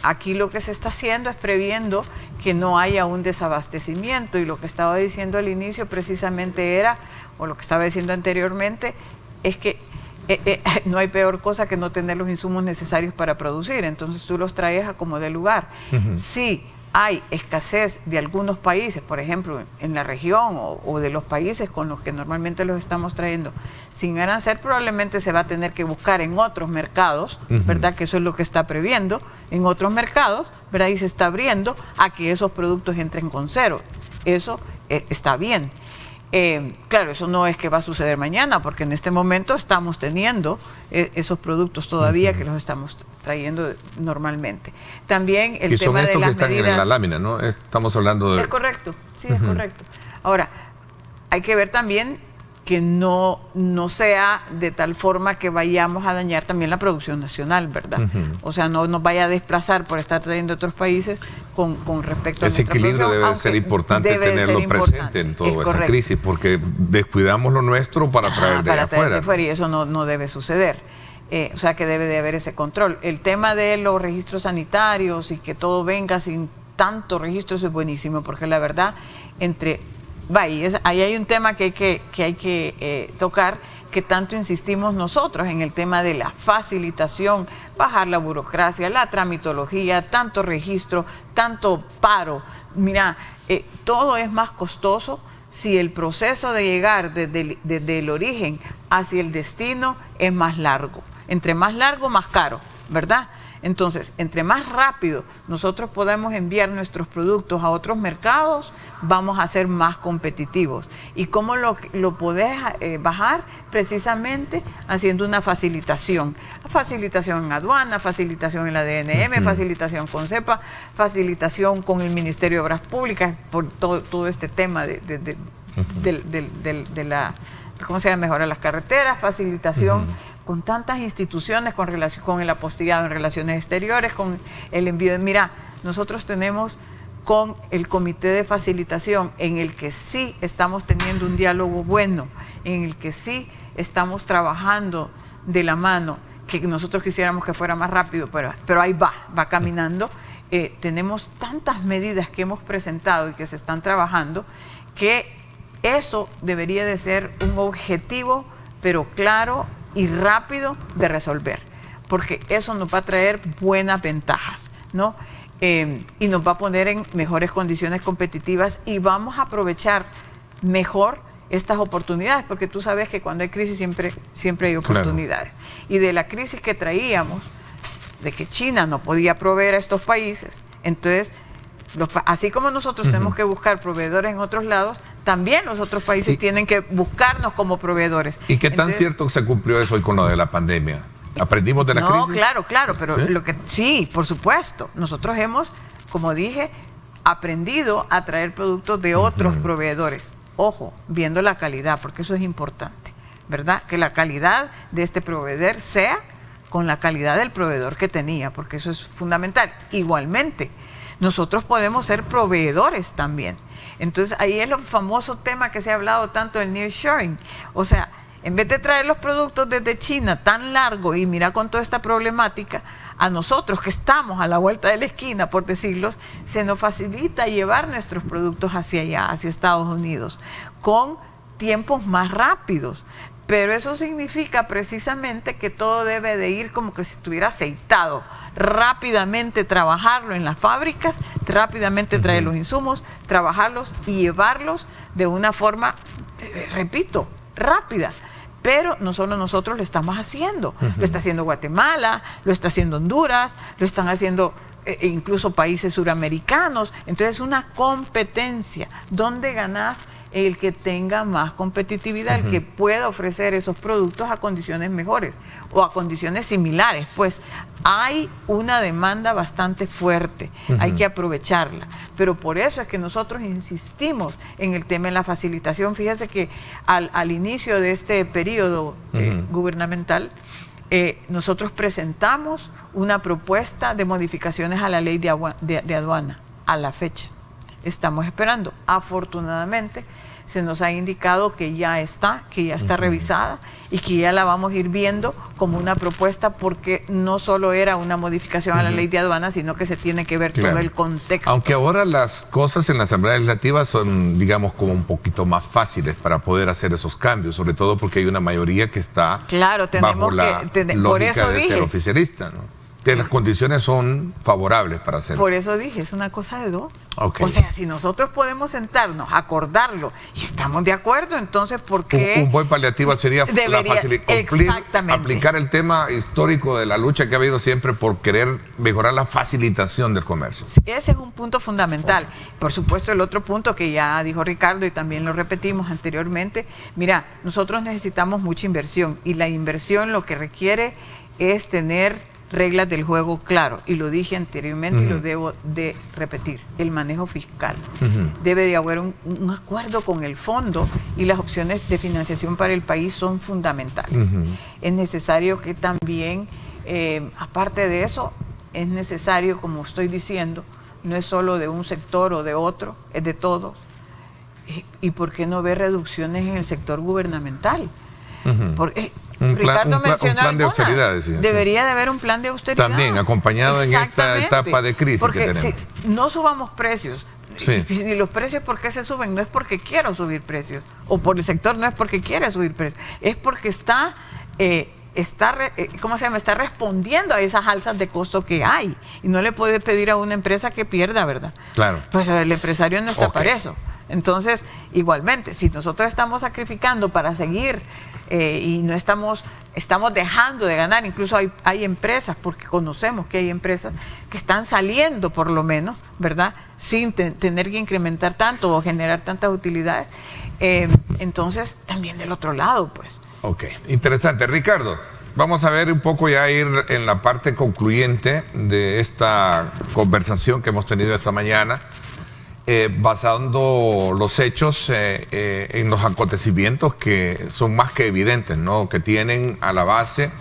Aquí lo que se está haciendo es previendo que no haya un desabastecimiento, y lo que estaba diciendo al inicio precisamente era, o lo que estaba diciendo anteriormente, es que no hay peor cosa que no tener los insumos necesarios para producir, entonces tú los traes a como de lugar. Sí hay escasez de algunos países, por ejemplo, en la región o de los países con los que normalmente los estamos trayendo sin arancel, probablemente se va a tener que buscar en otros mercados, ¿verdad? Que eso es lo que está previendo, en otros mercados, ¿verdad? Y se está abriendo a que esos productos entren con cero. Eso está bien. Claro, eso no es que va a suceder mañana, porque en este momento estamos teniendo esos productos todavía que los estamos trayendo normalmente. También el tema de las medidas... Y son estos que están en la lámina, ¿no? Estamos hablando de... Es correcto, sí, es correcto. Ahora, hay que ver también que no sea de tal forma que vayamos a dañar también la producción nacional, ¿verdad? O sea, no nos vaya a desplazar por estar trayendo otros países con respecto a ese equilibrio debe ser importante tenerlo presente en toda esta crisis, porque descuidamos lo nuestro para traer de afuera. Y eso no debe suceder. O sea, que debe de haber ese control. El tema de los registros sanitarios y que todo venga sin tanto registro, eso es buenísimo, porque la verdad, ahí hay un tema que hay que tocar, que tanto insistimos nosotros en el tema de la facilitación, bajar la burocracia, la tramitología, tanto registro, tanto paro. Mira, todo es más costoso si el proceso de llegar desde el origen hacia el destino es más largo. Entre más largo, más caro, ¿verdad? Entonces, entre más rápido nosotros podamos enviar nuestros productos a otros mercados, vamos a ser más competitivos. ¿Y cómo lo podés bajar? Precisamente haciendo una facilitación. Facilitación en aduana, facilitación en la DNM, facilitación con CEPA, facilitación con el Ministerio de Obras Públicas, por todo este tema de la... ¿Cómo se llama? Mejorar las carreteras, facilitación con tantas instituciones, con el apostillado en relaciones exteriores, con el envío de... Mira, nosotros tenemos con el comité de facilitación, en el que sí estamos teniendo un diálogo bueno, en el que sí estamos trabajando de la mano, que nosotros quisiéramos que fuera más rápido, pero ahí va caminando. Tenemos tantas medidas que hemos presentado y que se están trabajando, que eso debería de ser un objetivo, pero claro y rápido de resolver, porque eso nos va a traer buenas ventajas, ¿no? Y nos va a poner en mejores condiciones competitivas y vamos a aprovechar mejor estas oportunidades, porque tú sabes que cuando hay crisis siempre hay oportunidades. Claro. Y de la crisis que traíamos, de que China no podía proveer a estos países, entonces, así como nosotros tenemos que buscar proveedores en otros lados, también los otros países tienen que buscarnos como proveedores. ¿Y qué tan cierto se cumplió eso hoy con lo de la pandemia? ¿Aprendimos de la crisis? No, claro, pero sí, por supuesto. Nosotros hemos, como dije, aprendido a traer productos de otros proveedores. Ojo, viendo la calidad, porque eso es importante, ¿verdad? Que la calidad de este proveedor sea con la calidad del proveedor que tenía, porque eso es fundamental. Igualmente, nosotros podemos ser proveedores también. Entonces, ahí es el famoso tema que se ha hablado tanto del nearshoring. O sea, en vez de traer los productos desde China tan largo y mira con toda esta problemática, a nosotros que estamos a la vuelta de la esquina, por decirlos, se nos facilita llevar nuestros productos hacia allá, hacia Estados Unidos, con tiempos más rápidos. Pero eso significa precisamente que todo debe de ir como que si estuviera aceitado. Rápidamente trabajarlo en las fábricas, rápidamente traer los insumos, trabajarlos y llevarlos de una forma, repito, rápida. Pero no solo nosotros lo estamos haciendo, lo está haciendo Guatemala, lo está haciendo Honduras, lo están haciendo incluso países suramericanos. Entonces es una competencia donde ganás el que tenga más competitividad, el que pueda ofrecer esos productos a condiciones mejores o a condiciones similares. Pues hay una demanda bastante fuerte, hay que aprovecharla, pero por eso es que nosotros insistimos en el tema de la facilitación. Fíjese que al inicio de este periodo gubernamental, nosotros presentamos una propuesta de modificaciones a la ley de aduana a la fecha. Estamos esperando. Afortunadamente se nos ha indicado que ya está revisada y que ya la vamos a ir viendo como una propuesta, porque no solo era una modificación a la ley de aduana, sino que se tiene que ver todo el contexto. Aunque ahora las cosas en la Asamblea Legislativa son, digamos, como un poquito más fáciles para poder hacer esos cambios, sobre todo porque hay una mayoría que está bajo la lógica de ser oficialista, ¿no? Que las condiciones son favorables para hacerlo. Por eso dije, es una cosa de dos. O sea, si nosotros podemos sentarnos, acordarlo y estamos de acuerdo, entonces ¿por qué? Un buen paliativo sería aplicar el tema histórico de la lucha que ha habido siempre por querer mejorar la facilitación del comercio. Ese es un punto fundamental. Por supuesto, el otro punto que ya dijo Ricardo y también lo repetimos anteriormente, mira, nosotros necesitamos mucha inversión, y la inversión lo que requiere es tener reglas del juego claro, y lo dije anteriormente y lo debo de repetir: el manejo fiscal. Debe de haber un acuerdo con el fondo, y las opciones de financiación para el país son fundamentales. Es necesario que también, aparte de eso, es necesario, como estoy diciendo, no es solo de un sector o de otro, es de todos. ¿Y por qué no ver reducciones en el sector gubernamental? Porque Ricardo mencionó un plan de austeridad, decía. Debería de haber un plan de austeridad. También acompañado en esta etapa de crisis porque que tenemos. Si no subamos precios, y los precios, ¿por qué se suben? No es porque quiero subir precios, o por el sector no es porque quiere subir precios, es porque está respondiendo a esas alzas de costo que hay, y no le puede pedir a una empresa que pierda, ¿verdad? Claro. Pues el empresario no está para eso. Entonces, igualmente, si nosotros estamos sacrificando para seguir y no estamos dejando de ganar, incluso hay empresas, porque conocemos que hay empresas que están saliendo por lo menos, ¿verdad?, sin tener que incrementar tanto o generar tantas utilidades. Entonces, también del otro lado, pues. Ok, interesante. Ricardo, vamos a ver un poco, ya ir en la parte concluyente de esta conversación que hemos tenido esta mañana. Basando los hechos en los acontecimientos que son más que evidentes, ¿no?, que tienen a la base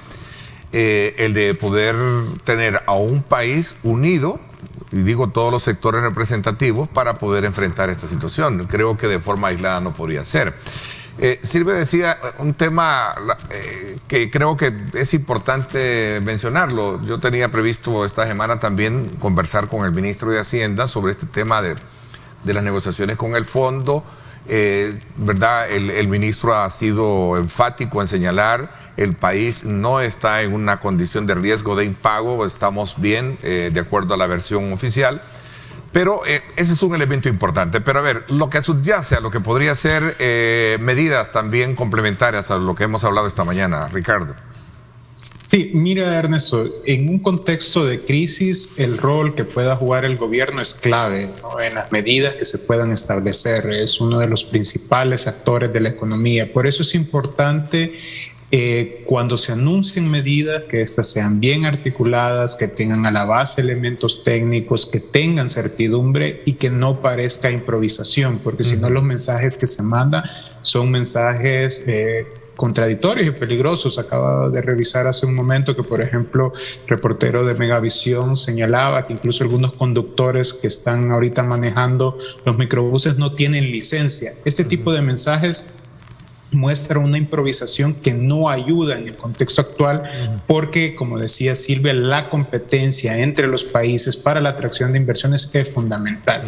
el de poder tener a un país unido, y digo todos los sectores representativos, para poder enfrentar esta situación. Creo que de forma aislada no podría ser. Silvia decía un tema que creo que es importante mencionarlo. Yo tenía previsto esta semana también conversar con el ministro de Hacienda sobre este tema de las negociaciones con el fondo. ¿Verdad? El ministro ha sido enfático en señalar el país no está en una condición de riesgo de impago, estamos bien de acuerdo a la versión oficial, pero ese es un elemento importante. Pero a ver, lo que subyace a lo que podría ser medidas también complementarias a lo que hemos hablado esta mañana, Ricardo. Sí, mira, Ernesto, en un contexto de crisis, el rol que pueda jugar el gobierno es clave, ¿no? En las medidas que se puedan establecer. Es uno de los principales actores de la economía. Por eso es importante cuando se anuncien medidas, que estas sean bien articuladas, que tengan a la base elementos técnicos, que tengan certidumbre y que no parezca improvisación, porque si no los mensajes que se mandan son mensajes contradictorios y peligrosos. Acaba de revisar hace un momento que, por ejemplo, el reportero de Megavisión señalaba que incluso algunos conductores que están ahorita manejando los microbuses no tienen licencia. Este tipo de mensajes muestra una improvisación que no ayuda en el contexto actual, porque, como decía Silvia, la competencia entre los países para la atracción de inversiones es fundamental.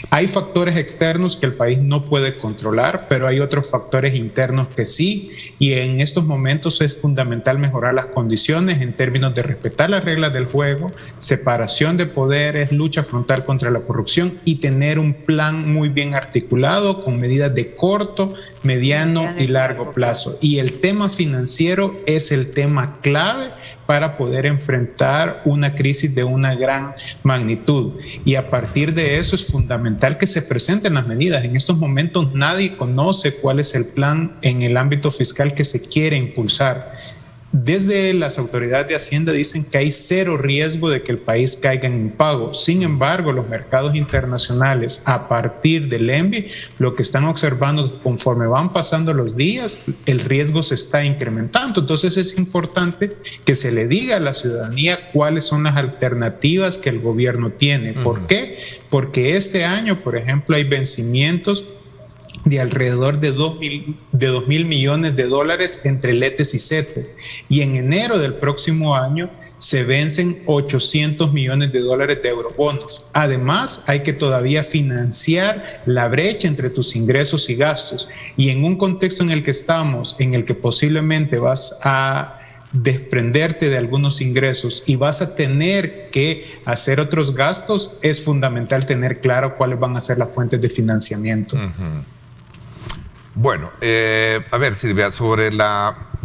Hay factores externos que el país no puede controlar, pero hay otros factores internos que sí, y en estos momentos es fundamental mejorar las condiciones en términos de respetar las reglas del juego, separación de poderes, lucha frontal contra la corrupción y tener un plan muy bien articulado con medidas de corto, mediano y largo plazo. Y el tema financiero es el tema clave para poder enfrentar una crisis de una gran magnitud. Y a partir de eso es fundamental que se presenten las medidas. En estos momentos nadie conoce cuál es el plan en el ámbito fiscal que se quiere impulsar. Desde las autoridades de Hacienda dicen que hay cero riesgo de que el país caiga en impago. Sin embargo, los mercados internacionales, a partir del ENVI, lo que están observando conforme van pasando los días, el riesgo se está incrementando. Entonces es importante que se le diga a la ciudadanía cuáles son las alternativas que el gobierno tiene. ¿Por qué? Porque este año, por ejemplo, hay vencimientos de alrededor de 2.000 millones de dólares entre letes y cetes. Y en enero del próximo año se vencen 800 millones de dólares de eurobonos. Además, hay que todavía financiar la brecha entre tus ingresos y gastos. Y en un contexto en el que estamos, en el que posiblemente vas a desprenderte de algunos ingresos y vas a tener que hacer otros gastos, es fundamental tener claro cuáles van a ser las fuentes de financiamiento. Bueno, a ver, Silvia, sobre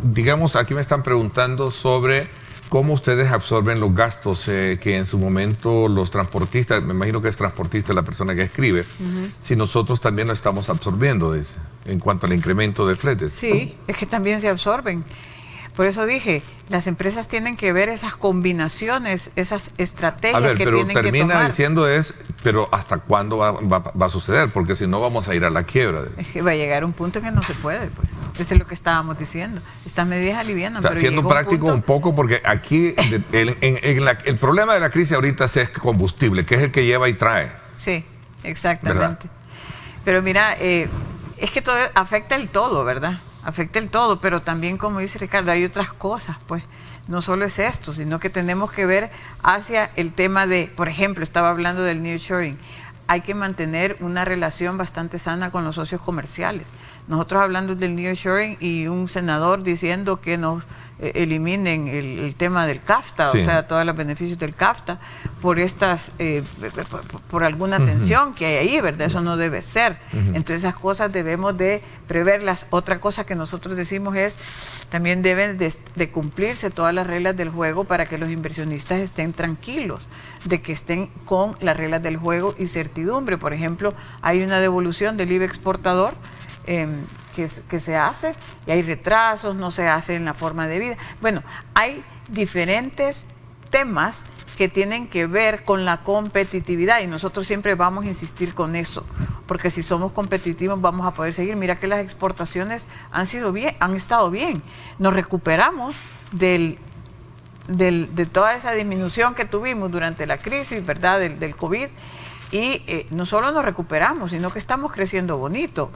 digamos, aquí me están preguntando sobre cómo ustedes absorben los gastos que en su momento los transportistas, me imagino que es transportista la persona que escribe, si nosotros también lo estamos absorbiendo, dice, en cuanto al incremento de fletes. Sí, es que también se absorben. Por eso dije, las empresas tienen que ver esas combinaciones, esas estrategias que tienen que tomar. Pero termina diciendo pero ¿hasta cuándo va a suceder? Porque si no vamos a ir a la quiebra. Es que va a llegar un punto que no se puede, pues. Eso es lo que estábamos diciendo. Estas medidas alivianan, pero siendo práctico un poco, porque aquí el problema de la crisis ahorita es combustible, que es el que lleva y trae. Sí, exactamente. ¿Verdad? Pero mira, es que todo afecta el todo, ¿verdad? Afecta el todo, pero también, como dice Ricardo, hay otras cosas, pues. No solo es esto, sino que tenemos que ver hacia el tema de, por ejemplo, estaba hablando del nearshoring. Hay que mantener una relación bastante sana con los socios comerciales. Nosotros hablando del nearshoring y un senador diciendo que nos eliminen el tema del CAFTA, sí. O sea, todos los beneficios del CAFTA, por por alguna tensión que hay ahí, ¿verdad? Eso no debe ser. Entonces esas cosas debemos de preverlas. Otra cosa que nosotros decimos es, también deben de cumplirse todas las reglas del juego para que los inversionistas estén tranquilos, de que estén con las reglas del juego y certidumbre. Por ejemplo, hay una devolución del IVA exportador, que se hace y hay retrasos, no se hace en la forma debida. Bueno, hay diferentes temas que tienen que ver con la competitividad y nosotros siempre vamos a insistir con eso, porque si somos competitivos vamos a poder seguir. Mira que las exportaciones han estado bien. Nos recuperamos de toda esa disminución que tuvimos durante la crisis, ¿verdad? Del COVID. y no solo nos recuperamos, sino que estamos creciendo bonito.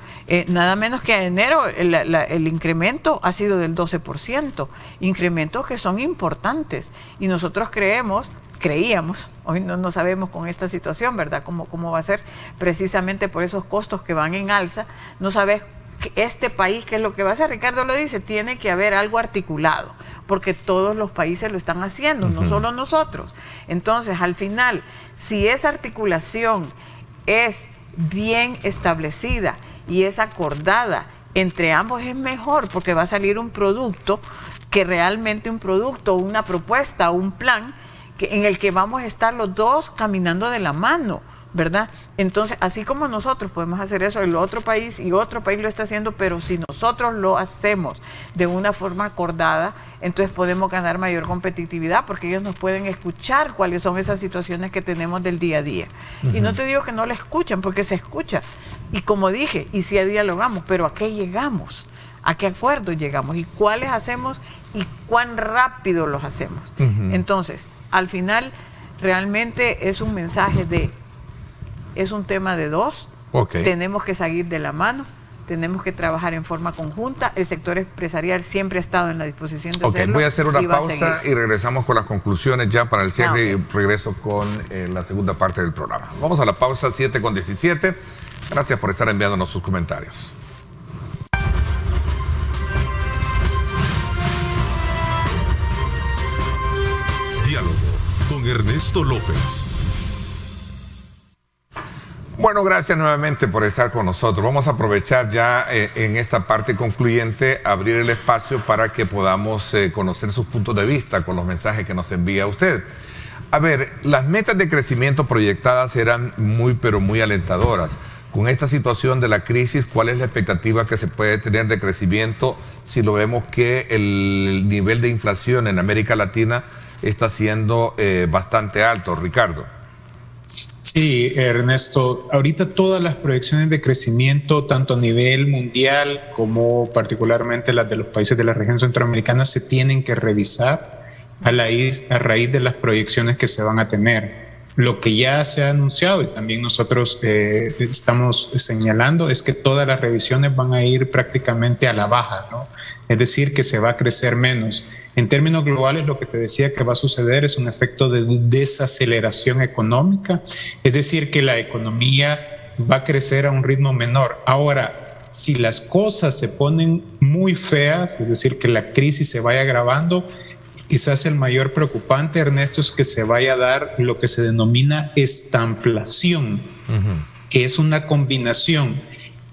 Nada menos que en enero el incremento ha sido del 12%, incrementos que son importantes, y nosotros creíamos, hoy no sabemos con esta situación, ¿verdad?, cómo va a ser, precisamente por esos costos que van en alza. No sabes este país qué es lo que va a hacer. Ricardo lo dice, tiene que haber algo articulado, porque todos los países lo están haciendo, no solo nosotros. Entonces, al final, si esa articulación es bien establecida y es acordada entre ambos, es mejor, porque va a salir un producto que realmente una propuesta, un plan en el que vamos a estar los dos caminando de la mano, ¿verdad? Entonces, así como nosotros podemos hacer eso, el otro país y otro país lo está haciendo, pero si nosotros lo hacemos de una forma acordada, entonces podemos ganar mayor competitividad, porque ellos nos pueden escuchar cuáles son esas situaciones que tenemos del día a día. Y no te digo que no la escuchan, porque se escucha. Y como dije, y sí dialogamos, pero ¿a qué llegamos? ¿A qué acuerdos llegamos? ¿Y cuáles hacemos? ¿Y cuán rápido los hacemos? Entonces, al final, realmente es un mensaje es un tema de dos. Tenemos que seguir de la mano, tenemos que trabajar en forma conjunta. El sector empresarial siempre ha estado en la disposición de hacerlo. Voy a hacer una pausa y regresamos con las conclusiones ya para el cierre y regreso con la segunda parte del programa. Vamos a la pausa, 7:17. Gracias por estar enviándonos sus comentarios. Diálogo con Ernesto López. Bueno, gracias nuevamente por estar con nosotros. Vamos a aprovechar ya en esta parte concluyente, abrir el espacio para que podamos conocer sus puntos de vista con los mensajes que nos envía usted. A ver, las metas de crecimiento proyectadas eran pero muy alentadoras. Con esta situación de la crisis, ¿cuál es la expectativa que se puede tener de crecimiento si lo vemos que el nivel de inflación en América Latina está siendo bastante alto, Ricardo? Sí, Ernesto, ahorita todas las proyecciones de crecimiento, tanto a nivel mundial como particularmente las de los países de la región centroamericana, se tienen que revisar a raíz de las proyecciones que se van a tener. Lo que ya se ha anunciado y también nosotros estamos señalando es que todas las revisiones van a ir prácticamente a la baja, ¿no? Es decir, que se va a crecer menos. En términos globales, lo que te decía que va a suceder es un efecto de desaceleración económica, es decir, que la economía va a crecer a un ritmo menor. Ahora, si las cosas se ponen muy feas, es decir, que la crisis se vaya agravando, quizás el mayor preocupante, Ernesto, es que se vaya a dar lo que se denomina estanflación, que es una combinación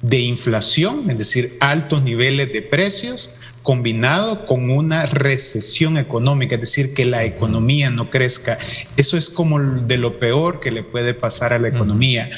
de inflación, es decir, altos niveles de precios, combinado con una recesión económica, es decir, que la economía no crezca. Eso es como de lo peor que le puede pasar a la economía.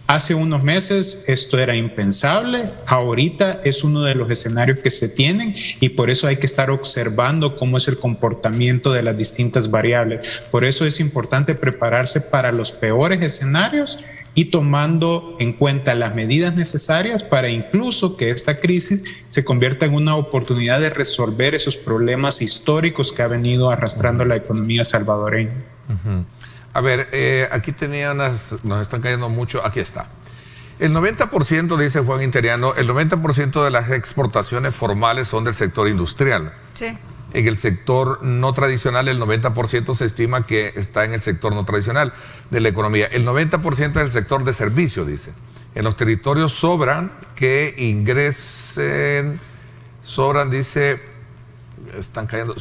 Hace unos meses esto era impensable, ahorita es uno de los escenarios que se tienen y por eso hay que estar observando cómo es el comportamiento de las distintas variables. Por eso es importante prepararse para los peores escenarios y tomando en cuenta las medidas necesarias para incluso que esta crisis se convierta en una oportunidad de resolver esos problemas históricos que ha venido arrastrando la economía salvadoreña. A ver, aquí nos están cayendo mucho, aquí está. El 90%, dice Juan Interiano, el 90% de las exportaciones formales son del sector industrial. Sí. En el sector no tradicional, el 90% se estima que está en el sector no tradicional de la economía. El 90% es el sector de servicio, dice. En los territorios sobran que ingresen, dice, están cayendo,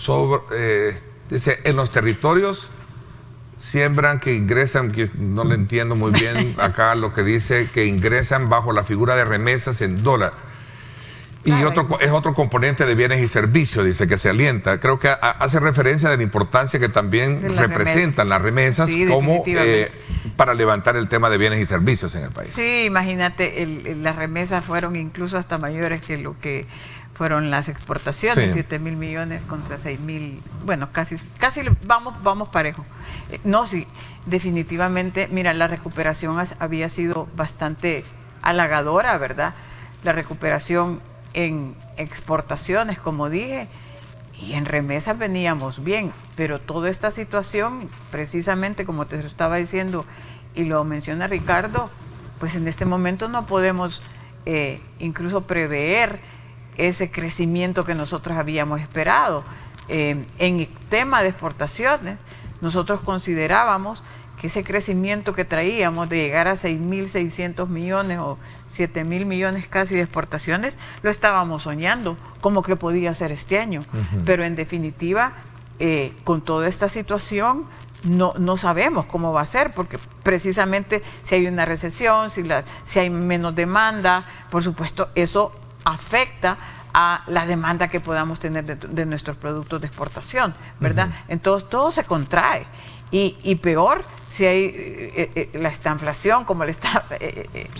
dice, en los territorios siembran que ingresan, que no le entiendo muy bien acá lo que dice, que ingresan bajo la figura de remesas en dólar. Y es otro componente de bienes y servicios, dice, que se alienta. Creo que hace referencia de la importancia que también representan las remesas, sí, como para levantar el tema de bienes y servicios en el país. Sí, imagínate, las remesas fueron incluso hasta mayores que lo que fueron las exportaciones, sí. 7.000 millones contra 6.000, bueno, casi vamos parejo. No, sí, definitivamente, mira, la recuperación había sido bastante halagadora, ¿verdad? La recuperación en exportaciones, como dije, y en remesas veníamos bien, pero toda esta situación, precisamente como te estaba diciendo, y lo menciona Ricardo, pues en este momento no podemos incluso prever ese crecimiento que nosotros habíamos esperado. En el tema de exportaciones, nosotros considerábamos que ese crecimiento que traíamos de llegar a 6.600 millones o 7.000 millones casi de exportaciones, lo estábamos soñando como que podía ser este año. Pero en definitiva, con toda esta situación, no sabemos cómo va a ser, porque precisamente si hay una recesión, si hay menos demanda, por supuesto, eso afecta a la demanda que podamos tener de nuestros productos de exportación, ¿verdad? Entonces todo se contrae. Y peor si hay esta inflación, como le está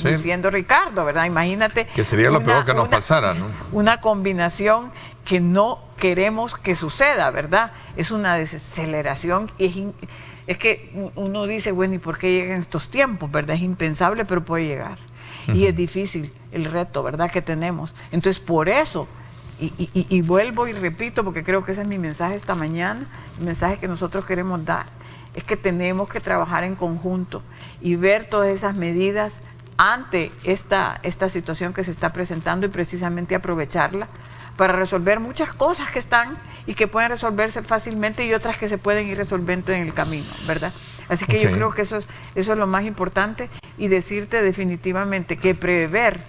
diciendo Ricardo, ¿verdad? Imagínate. Que sería lo peor que nos pasara, ¿no? Una combinación que no queremos que suceda, ¿verdad? Es una desaceleración y es que uno dice, bueno, ¿y por qué llegan estos tiempos, verdad? Es impensable, pero puede llegar. Y es difícil el reto, ¿verdad?, que tenemos. Entonces, por eso, y vuelvo y repito, porque creo que ese es mi mensaje esta mañana, el mensaje que nosotros queremos dar, es que tenemos que trabajar en conjunto y ver todas esas medidas ante esta situación que se está presentando y precisamente aprovecharla para resolver muchas cosas que están y que pueden resolverse fácilmente y otras que se pueden ir resolviendo en el camino, ¿verdad? Así que yo creo que eso es lo más importante, y decirte definitivamente que prever,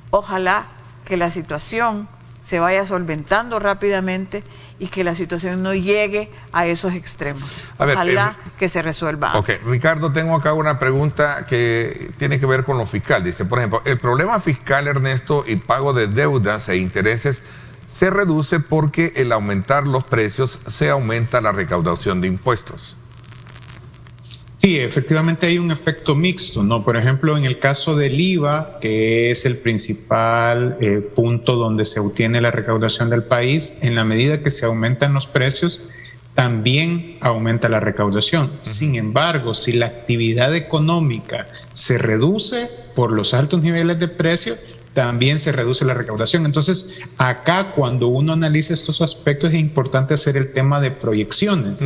ojalá que la situación se vaya solventando rápidamente y que la situación no llegue a esos extremos. Ojalá que se resuelva. Ok, Ricardo, tengo acá una pregunta que tiene que ver con lo fiscal. Dice, por ejemplo, el problema fiscal, Ernesto, y pago de deudas e intereses se reduce porque al aumentar los precios se aumenta la recaudación de impuestos. Sí, efectivamente hay un efecto mixto, ¿no? Por ejemplo, en el caso del IVA, que es el principal punto donde se obtiene la recaudación del país, en la medida que se aumentan los precios, también aumenta la recaudación. Sin embargo, si la actividad económica se reduce por los altos niveles de precio, también se reduce la recaudación. Entonces, acá cuando uno analiza estos aspectos es importante hacer el tema de proyecciones.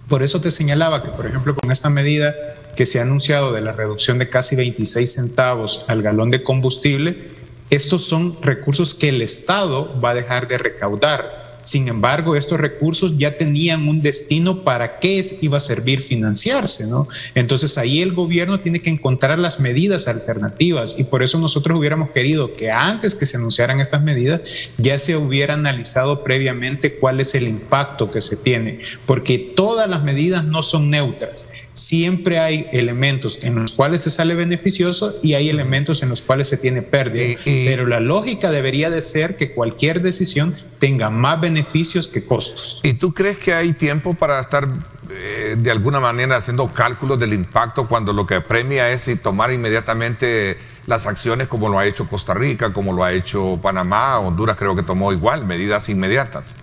Por eso te señalaba que, por ejemplo, con esta medida que se ha anunciado de la reducción de casi 26 centavos al galón de combustible, estos son recursos que el Estado va a dejar de recaudar. Sin embargo, estos recursos ya tenían un destino para qué iba a servir financiarse, ¿no? Entonces ahí el gobierno tiene que encontrar las medidas alternativas, y por eso nosotros hubiéramos querido que antes que se anunciaran estas medidas ya se hubiera analizado previamente cuál es el impacto que se tiene, porque todas las medidas no son neutras. Siempre hay elementos en los cuales se sale beneficioso y hay elementos en los cuales se tiene pérdida. Pero la lógica debería de ser que cualquier decisión tenga más beneficios que costos. ¿Y tú crees que hay tiempo para estar de alguna manera haciendo cálculos del impacto cuando lo que premia es tomar inmediatamente las acciones como lo ha hecho Costa Rica, como lo ha hecho Panamá? Honduras creo que tomó igual, medidas inmediatas.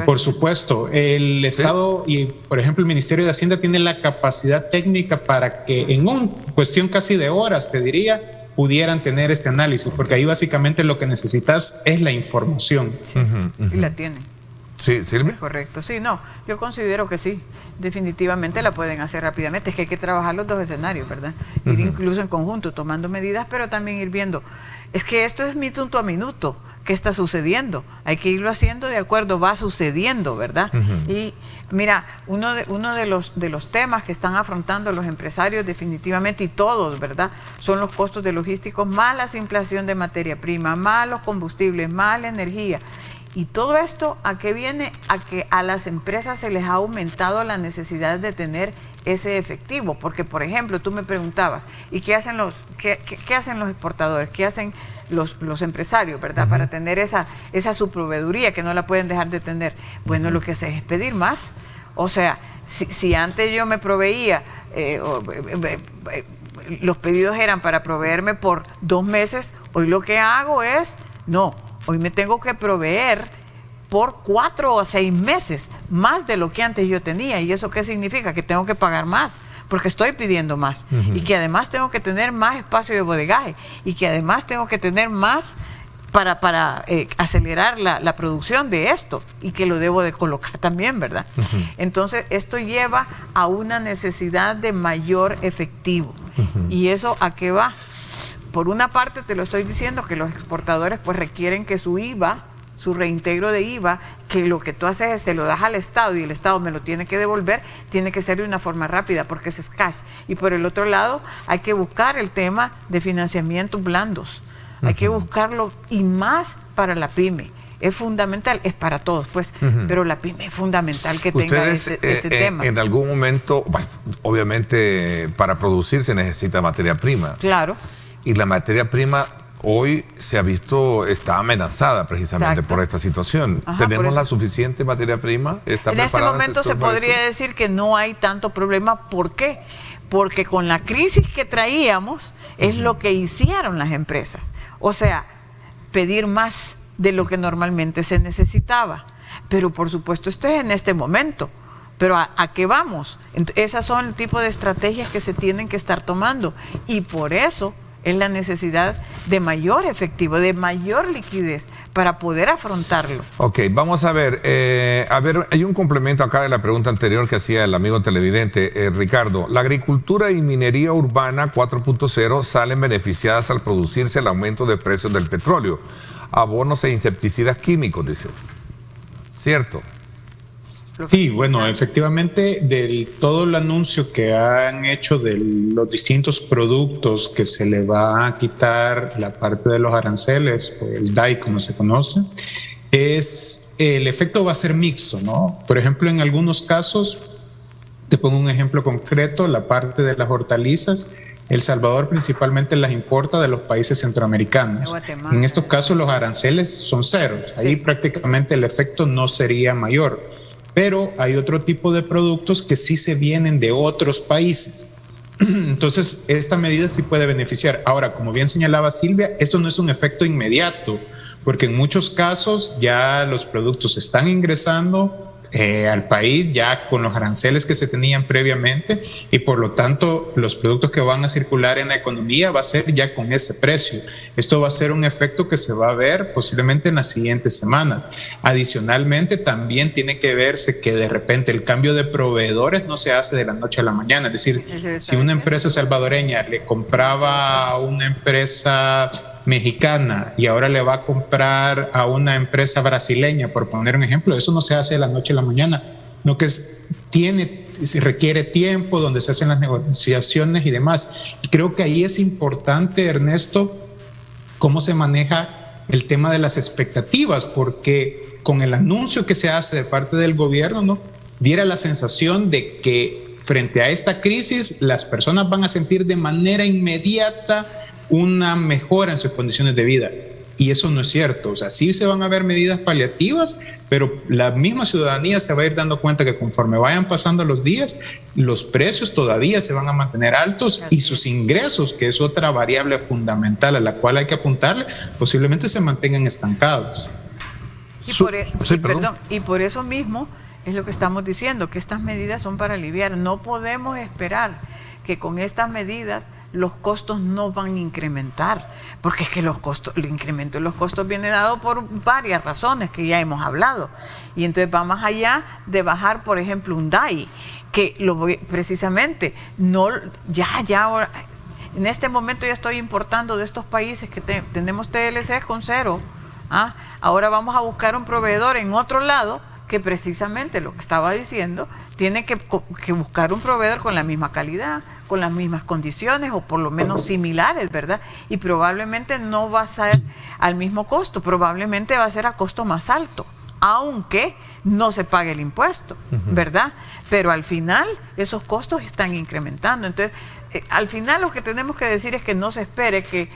Por supuesto, el Estado y, por ejemplo, el Ministerio de Hacienda tiene la capacidad técnica para que en una cuestión casi de horas, te diría, pudieran tener este análisis, porque ahí básicamente lo que necesitas es la información. Sí, y la tienen. Sí, Silvia. Correcto, sí, no, yo considero que sí, definitivamente la pueden hacer rápidamente. Es que hay que trabajar los dos escenarios, ¿verdad? Ir incluso en conjunto, tomando medidas, pero también ir viendo. Es que esto es minuto a minuto. ¿Qué está sucediendo? Hay que irlo haciendo de acuerdo, va sucediendo, ¿verdad? Y mira, uno de los temas que están afrontando los empresarios definitivamente, y todos, ¿verdad?, son los costos de logísticos, más la inflación de materia prima, más los combustibles, más la energía. Y todo esto, ¿a qué viene? A que a las empresas se les ha aumentado la necesidad de tener ese efectivo. Porque, por ejemplo, tú me preguntabas, ¿y qué hacen los exportadores? ¿Qué hacen los empresarios, verdad? Para tener esa subproveeduría que no la pueden dejar de tener. Bueno, lo que hace es pedir más. O sea, si antes yo me proveía, los pedidos eran para proveerme por 2 meses, hoy lo que hago es, no, hoy me tengo que proveer por 4 o 6 meses, más de lo que antes yo tenía. ¿Y eso qué significa? Que tengo que pagar más, porque estoy pidiendo más. Y que además tengo que tener más espacio de bodegaje. Y que además tengo que tener más para acelerar la producción de esto y que lo debo de colocar también, ¿verdad? Entonces, esto lleva a una necesidad de mayor efectivo. ¿Y eso a qué va? Por una parte, te lo estoy diciendo, que los exportadores pues requieren que su IVA, su reintegro de IVA, que lo que tú haces es se lo das al Estado y el Estado me lo tiene que devolver, tiene que ser de una forma rápida porque es cash. Y por el otro lado, hay que buscar el tema de financiamientos blandos. Hay que buscarlo, y más para la pyme. Es fundamental, es para todos, pues, pero la pyme es fundamental que tenga este tema. En algún momento, bueno, obviamente para producir se necesita materia prima. Claro. Y la materia prima hoy se ha visto, está amenazada precisamente por esta situación. Ajá, ¿tenemos la suficiente materia prima? En este momento se podría decir que no hay tanto problema. ¿Por qué? Porque con la crisis que traíamos es lo que hicieron las empresas. O sea, pedir más de lo que normalmente se necesitaba. Pero por supuesto esto es en este momento. Pero ¿a qué vamos? Esas son el tipo de estrategias que se tienen que estar tomando. Y por eso es la necesidad de mayor efectivo, de mayor liquidez para poder afrontarlo. Ok, vamos a ver, hay un complemento acá de la pregunta anterior que hacía el amigo televidente, Ricardo. La agricultura y minería urbana 4.0 salen beneficiadas al producirse el aumento de precios del petróleo, abonos e insecticidas químicos, dice. ¿Cierto? Sí, bueno, efectivamente, todo el anuncio que han hecho de los distintos productos que se le va a quitar la parte de los aranceles, o el DAI como se conoce, el efecto va a ser mixto, ¿no? Por ejemplo, en algunos casos, te pongo un ejemplo concreto, la parte de las hortalizas, El Salvador principalmente las importa de los países centroamericanos. En estos casos los aranceles son ceros, ahí prácticamente el efecto no sería mayor. Pero hay otro tipo de productos que sí se vienen de otros países. Entonces, esta medida sí puede beneficiar. Ahora, como bien señalaba Silvia, esto no es un efecto inmediato, porque en muchos casos ya los productos están ingresando al país ya con los aranceles que se tenían previamente, y por lo tanto los productos que van a circular en la economía va a ser ya con ese precio. Esto va a ser un efecto que se va a ver posiblemente en las siguientes semanas. Adicionalmente, también tiene que verse que de repente el cambio de proveedores no se hace de la noche a la mañana. Es decir, si una empresa salvadoreña le compraba a una empresa mexicana y ahora le va a comprar a una empresa brasileña, por poner un ejemplo, eso no se hace de la noche a la mañana, no, que requiere tiempo, donde se hacen las negociaciones y demás. Y creo que ahí es importante, Ernesto, cómo se maneja el tema de las expectativas, porque con el anuncio que se hace de parte del gobierno, ¿no?, diera la sensación de que frente a esta crisis las personas van a sentir de manera inmediata una mejora en sus condiciones de vida, y eso no es cierto. O sea, sí se van a ver medidas paliativas, pero la misma ciudadanía se va a ir dando cuenta que conforme vayan pasando los días, los precios todavía se van a mantener altos y sus ingresos, que es otra variable fundamental a la cual hay que apuntarle, posiblemente se mantengan estancados. Y por eso mismo es lo que estamos diciendo, que estas medidas son para aliviar. No podemos esperar que con estas medidas los costos no van a incrementar, porque es que el incremento de los costos viene dado por varias razones que ya hemos hablado, y entonces va más allá de bajar, por ejemplo, un DAI, que precisamente ahora, en este momento ya estoy importando de estos países que tenemos TLCs con cero. Ahora vamos a buscar un proveedor en otro lado que precisamente lo que estaba diciendo, tiene que buscar un proveedor con la misma calidad, con las mismas condiciones, o por lo menos similares, ¿verdad? Y probablemente no va a ser al mismo costo, probablemente va a ser a costo más alto, aunque no se pague el impuesto, ¿verdad? Pero al final esos costos están incrementando. Entonces, al final lo que tenemos que decir es que no se espere que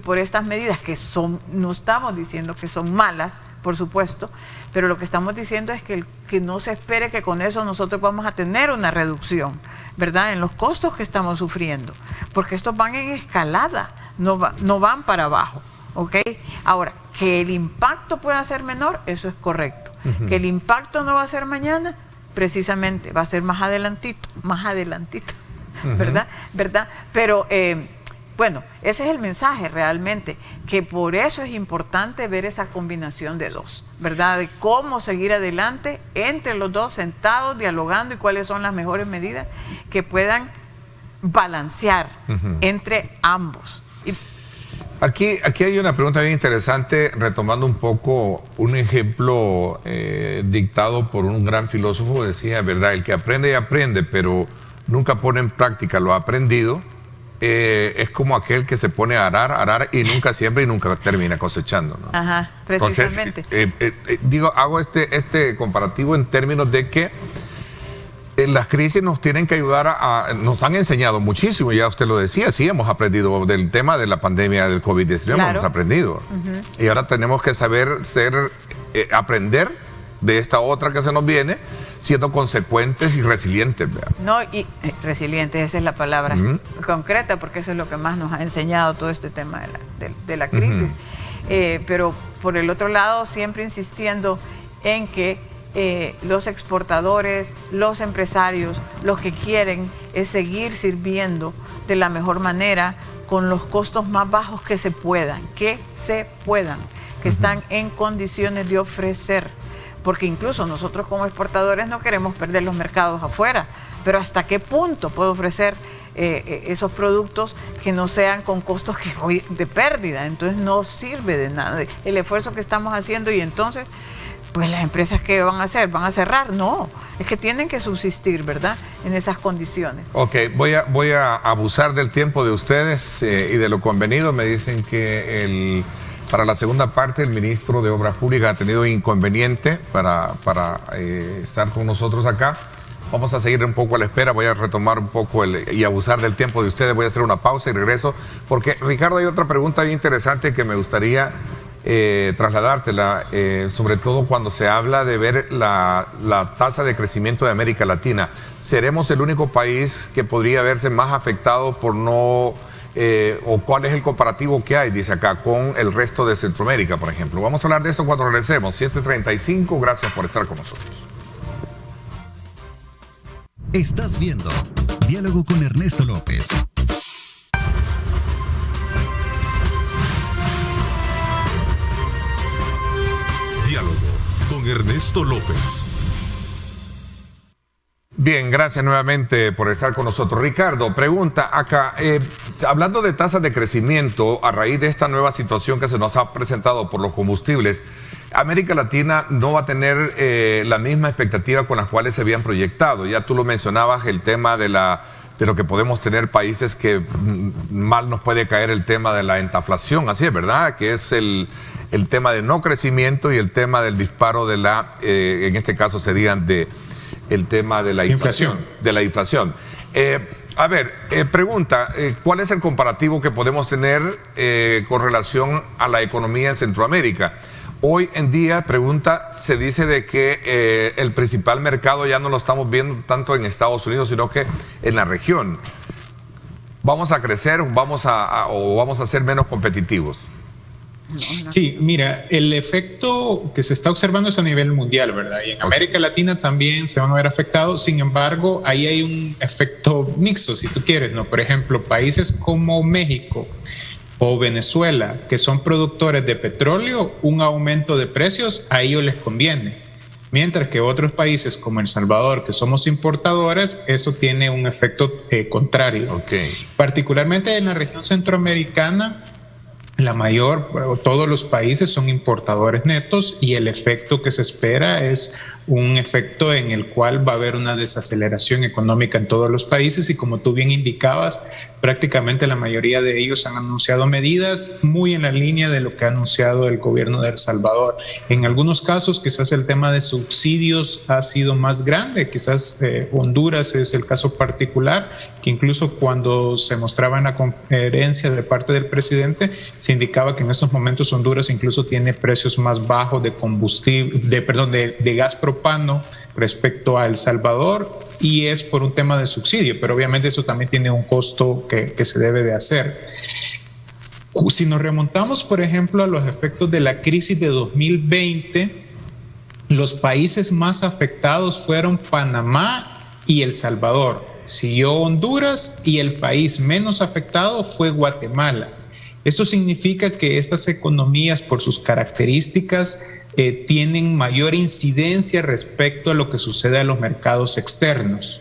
por estas medidas, no estamos diciendo que son malas, por supuesto, pero lo que estamos diciendo es que no se espere que con eso nosotros vamos a tener una reducción, ¿verdad?, en los costos que estamos sufriendo, porque estos van en escalada, no van para abajo, ¿ok? Ahora, que el impacto pueda ser menor, eso es correcto. Que el impacto no va a ser mañana, precisamente, va a ser más adelantito, ¿verdad? Pero bueno, ese es el mensaje realmente, que por eso es importante ver esa combinación de dos, ¿verdad? De cómo seguir adelante entre los dos, sentados, dialogando, y cuáles son las mejores medidas que puedan balancear entre ambos. Aquí hay una pregunta bien interesante, retomando un poco un ejemplo dictado por un gran filósofo. Decía, ¿verdad? El que aprende y aprende, pero nunca pone en práctica lo aprendido, es como aquel que se pone a arar y nunca siembra y nunca termina cosechando, ¿no? Ajá, precisamente. Entonces, hago este comparativo en términos de que las crisis nos tienen que ayudar nos han enseñado muchísimo, ya usted lo decía, sí, hemos aprendido del tema de la pandemia del COVID-19, claro. Hemos aprendido. Y ahora tenemos que saber aprender de esta otra que se nos viene, siendo consecuentes y resilientes. ¿Verdad? No, y resilientes, esa es la palabra concreta, porque eso es lo que más nos ha enseñado todo este tema de la crisis. Pero por el otro lado, siempre insistiendo en que los exportadores, los empresarios, los que quieren es seguir sirviendo de la mejor manera, con los costos más bajos que se puedan, que están en condiciones de ofrecer. Porque incluso nosotros como exportadores no queremos perder los mercados afuera, pero ¿hasta qué punto puedo ofrecer esos productos que no sean con costos de pérdida? Entonces no sirve de nada el esfuerzo que estamos haciendo, y entonces pues las empresas, ¿qué van a hacer? ¿Van a cerrar? No, es que tienen que subsistir, ¿verdad? En esas condiciones. Ok, voy a abusar del tiempo de ustedes y de lo convenido. Me dicen que para la segunda parte el ministro de Obras Públicas ha tenido inconveniente para estar con nosotros acá. Vamos a seguir un poco a la espera, voy a retomar un poco y abusar del tiempo de ustedes. Voy a hacer una pausa y regreso, porque Ricardo, hay otra pregunta bien interesante que me gustaría trasladártela, sobre todo cuando se habla de ver la tasa de crecimiento de América Latina. ¿Seremos el único país que podría verse más afectado por no, o cuál es el comparativo que hay, dice acá, con el resto de Centroamérica, por ejemplo? Vamos a hablar de eso cuando regresemos. 7:35, gracias por estar con nosotros. Estás viendo Diálogo con Ernesto López. Diálogo con Ernesto López. Bien, gracias nuevamente por estar con nosotros. Ricardo, pregunta acá, hablando de tasas de crecimiento a raíz de esta nueva situación que se nos ha presentado por los combustibles, América Latina no va a tener la misma expectativa con las cuales se habían proyectado. Ya tú lo mencionabas, el tema de lo que podemos tener países que mal nos puede caer el tema de la entaflación, así es, ¿verdad? Que es el tema de no crecimiento y el tema del disparo de en este caso serían el tema de la inflación. De la inflación. A ver, pregunta, ¿cuál es el comparativo que podemos tener con relación a la economía en Centroamérica? Hoy en día, pregunta, se dice de que el principal mercado ya no lo estamos viendo tanto en Estados Unidos, sino que en la región. ¿Vamos a crecer o vamos a ser menos competitivos? Sí, mira, el efecto que se está observando es a nivel mundial, ¿verdad? Y en América Latina también se van a ver afectados. Sin embargo, ahí hay un efecto mixto, si tú quieres, ¿no? Por ejemplo, países como México o Venezuela, que son productores de petróleo, un aumento de precios a ellos les conviene. Mientras que otros países como El Salvador, que somos importadores, eso tiene un efecto contrario. Okay. Particularmente en la región centroamericana, todos los países son importadores netos, y el efecto que se espera es un efecto en el cual va a haber una desaceleración económica en todos los países, y como tú bien indicabas, prácticamente la mayoría de ellos han anunciado medidas muy en la línea de lo que ha anunciado el gobierno de El Salvador. En algunos casos quizás el tema de subsidios ha sido más grande, quizás Honduras es el caso particular, que incluso cuando se mostraba en la conferencia de parte del presidente, se indicaba que en estos momentos Honduras incluso tiene precios más bajos de combustible, de gas propano respecto a El Salvador, y es por un tema de subsidio, pero obviamente eso también tiene un costo que se debe de hacer. Si nos remontamos, por ejemplo, a los efectos de la crisis de 2020, los países más afectados fueron Panamá y El Salvador. siguió Honduras y el país menos afectado fue Guatemala. Esto significa que estas economías, por sus características, tienen mayor incidencia respecto a lo que sucede a los mercados externos.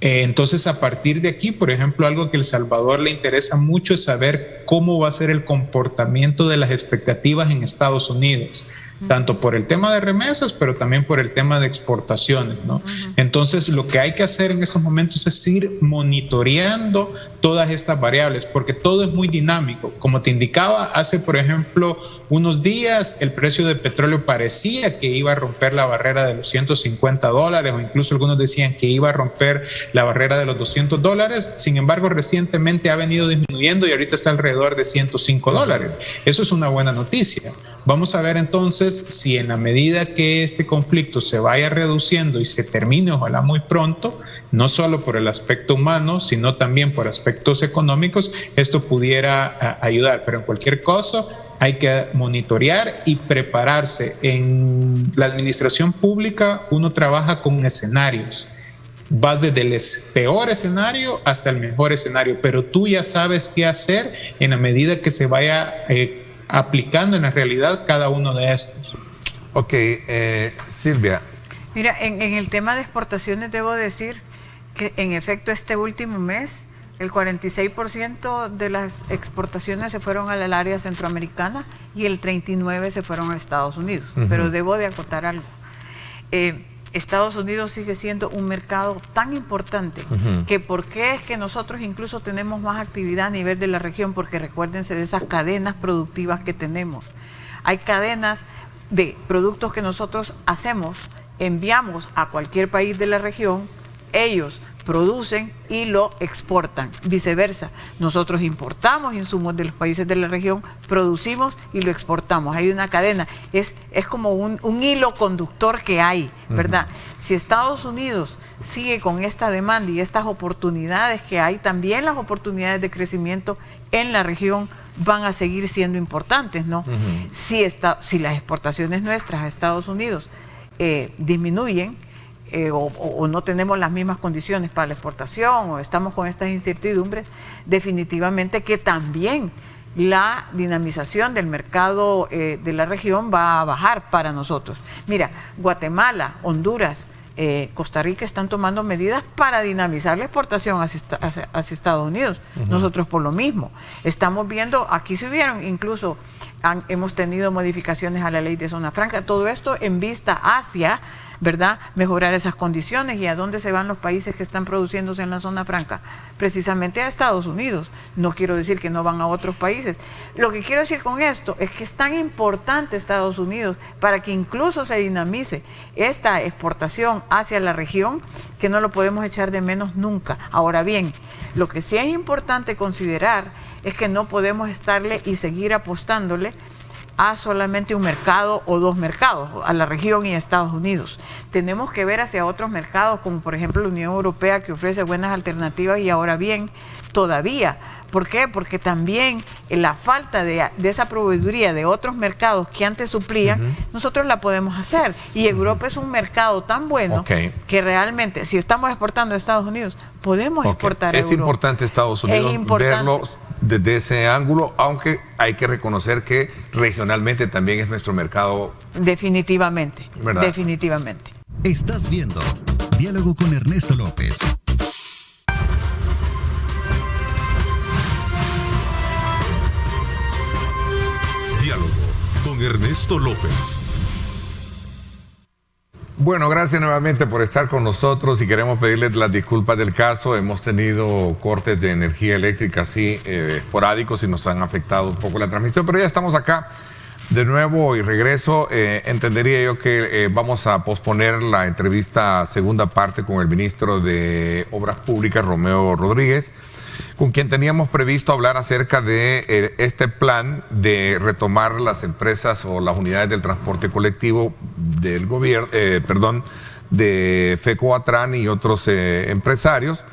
Entonces, a partir de aquí, por ejemplo, algo que a El Salvador le interesa mucho es saber cómo va a ser el comportamiento de las expectativas en Estados Unidos, tanto por el tema de remesas, pero también por el tema de exportaciones, ¿no? Entonces, lo que hay que hacer en estos momentos es ir monitoreando todas estas variables, porque todo es muy dinámico. Como te indicaba, hace, por ejemplo, unos días el precio del petróleo parecía que iba a romper la barrera de los $150, o incluso algunos decían que iba a romper la barrera de los $200. Sin embargo, recientemente ha venido disminuyendo y ahorita está alrededor de $105. Eso es una buena noticia. Vamos a ver entonces si en la medida que este conflicto se vaya reduciendo y se termine, ojalá muy pronto, no solo por el aspecto humano, sino también por aspectos económicos, esto pudiera ayudar. Pero en cualquier caso, hay que monitorear y prepararse. En la administración pública uno trabaja con escenarios. Vas desde el peor escenario hasta el mejor escenario, pero tú ya sabes qué hacer en la medida que se vaya aplicando en la realidad cada uno de estos. Ok, Silvia. Mira, en el tema de exportaciones debo decir que en efecto este último mes el 46% de las exportaciones se fueron al área centroamericana y el 39% se fueron a Estados Unidos. Pero debo de acotar algo. Estados Unidos sigue siendo un mercado tan importante que por qué es que nosotros incluso tenemos más actividad a nivel de la región, porque recuérdense de esas cadenas productivas que tenemos. Hay cadenas de productos que nosotros hacemos, enviamos a cualquier país de la región, ellos producen y lo exportan, viceversa. Nosotros importamos insumos de los países de la región, producimos y lo exportamos. Hay una cadena, es como un hilo conductor que hay, ¿verdad? Si Estados Unidos sigue con esta demanda y estas oportunidades que hay, también las oportunidades de crecimiento en la región van a seguir siendo importantes, ¿no? Si las exportaciones nuestras a Estados Unidos disminuyen, o no tenemos las mismas condiciones para la exportación, o estamos con estas incertidumbres, definitivamente que también la dinamización del mercado de la región va a bajar para nosotros. Mira, Guatemala, Honduras, Costa Rica están tomando medidas para dinamizar la exportación hacia Estados Unidos. Nosotros por lo mismo. Estamos viendo, aquí se hubieron incluso, hemos tenido modificaciones a la ley de zona franca, todo esto en vista hacia, ¿verdad?, mejorar esas condiciones. ¿Y a dónde se van los países que están produciéndose en la zona franca? Precisamente a Estados Unidos. No quiero decir que no van a otros países. Lo que quiero decir con esto es que es tan importante Estados Unidos para que incluso se dinamice esta exportación hacia la región, que no lo podemos echar de menos nunca. Ahora bien, lo que sí es importante considerar es que no podemos estarle y seguir apostándole a solamente un mercado o dos mercados, a la región y a Estados Unidos. Tenemos que ver hacia otros mercados, como por ejemplo la Unión Europea, que ofrece buenas alternativas. Y ahora bien, todavía, ¿por qué? Porque también la falta de esa proveeduría de otros mercados que antes suplían, nosotros la podemos hacer. Y Europa es un mercado tan bueno que realmente, si estamos exportando a Estados Unidos, podemos exportar a Europa. Es importante Estados Unidos verlo desde ese ángulo, aunque hay que reconocer que regionalmente también es nuestro mercado. Definitivamente, ¿verdad? Definitivamente. Estás viendo Diálogo con Ernesto López. Diálogo con Ernesto López. Bueno, gracias nuevamente por estar con nosotros y queremos pedirles las disculpas del caso. Hemos tenido cortes de energía eléctrica así esporádicos y nos han afectado un poco la transmisión, pero ya estamos acá de nuevo y regreso. Entendería yo que vamos a posponer la entrevista segunda parte con el ministro de Obras Públicas, Romeo Rodríguez, con quien teníamos previsto hablar acerca de este plan de retomar las empresas o las unidades del transporte colectivo del gobierno, de FECOATRAN y otros empresarios.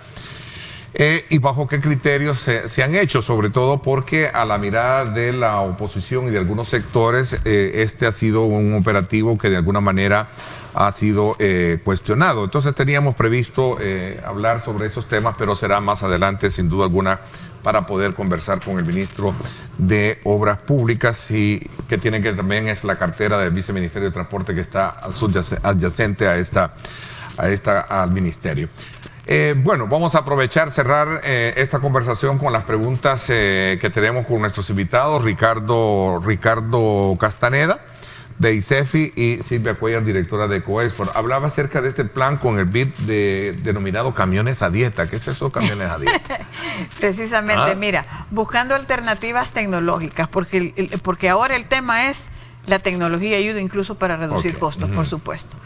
¿Y bajo qué criterios se han hecho? Sobre todo porque a la mirada de la oposición y de algunos sectores, este ha sido un operativo que de alguna manera ha sido cuestionado. Entonces teníamos previsto hablar sobre esos temas, pero será más adelante, sin duda alguna, para poder conversar con el ministro de Obras Públicas, y que tiene que también es la cartera del Viceministerio de Transporte, que está adyacente al ministerio. Bueno, vamos a aprovechar, cerrar esta conversación con las preguntas que tenemos con nuestros invitados, Ricardo Castaneda, de ICEFI, y Silvia Cuellar, directora de Coexport. Hablaba acerca de este plan con el BID denominado camiones a dieta. ¿Qué es eso, camiones a dieta? Precisamente, mira, buscando alternativas tecnológicas, porque ahora el tema es la tecnología ayuda incluso para reducir costos, por supuesto.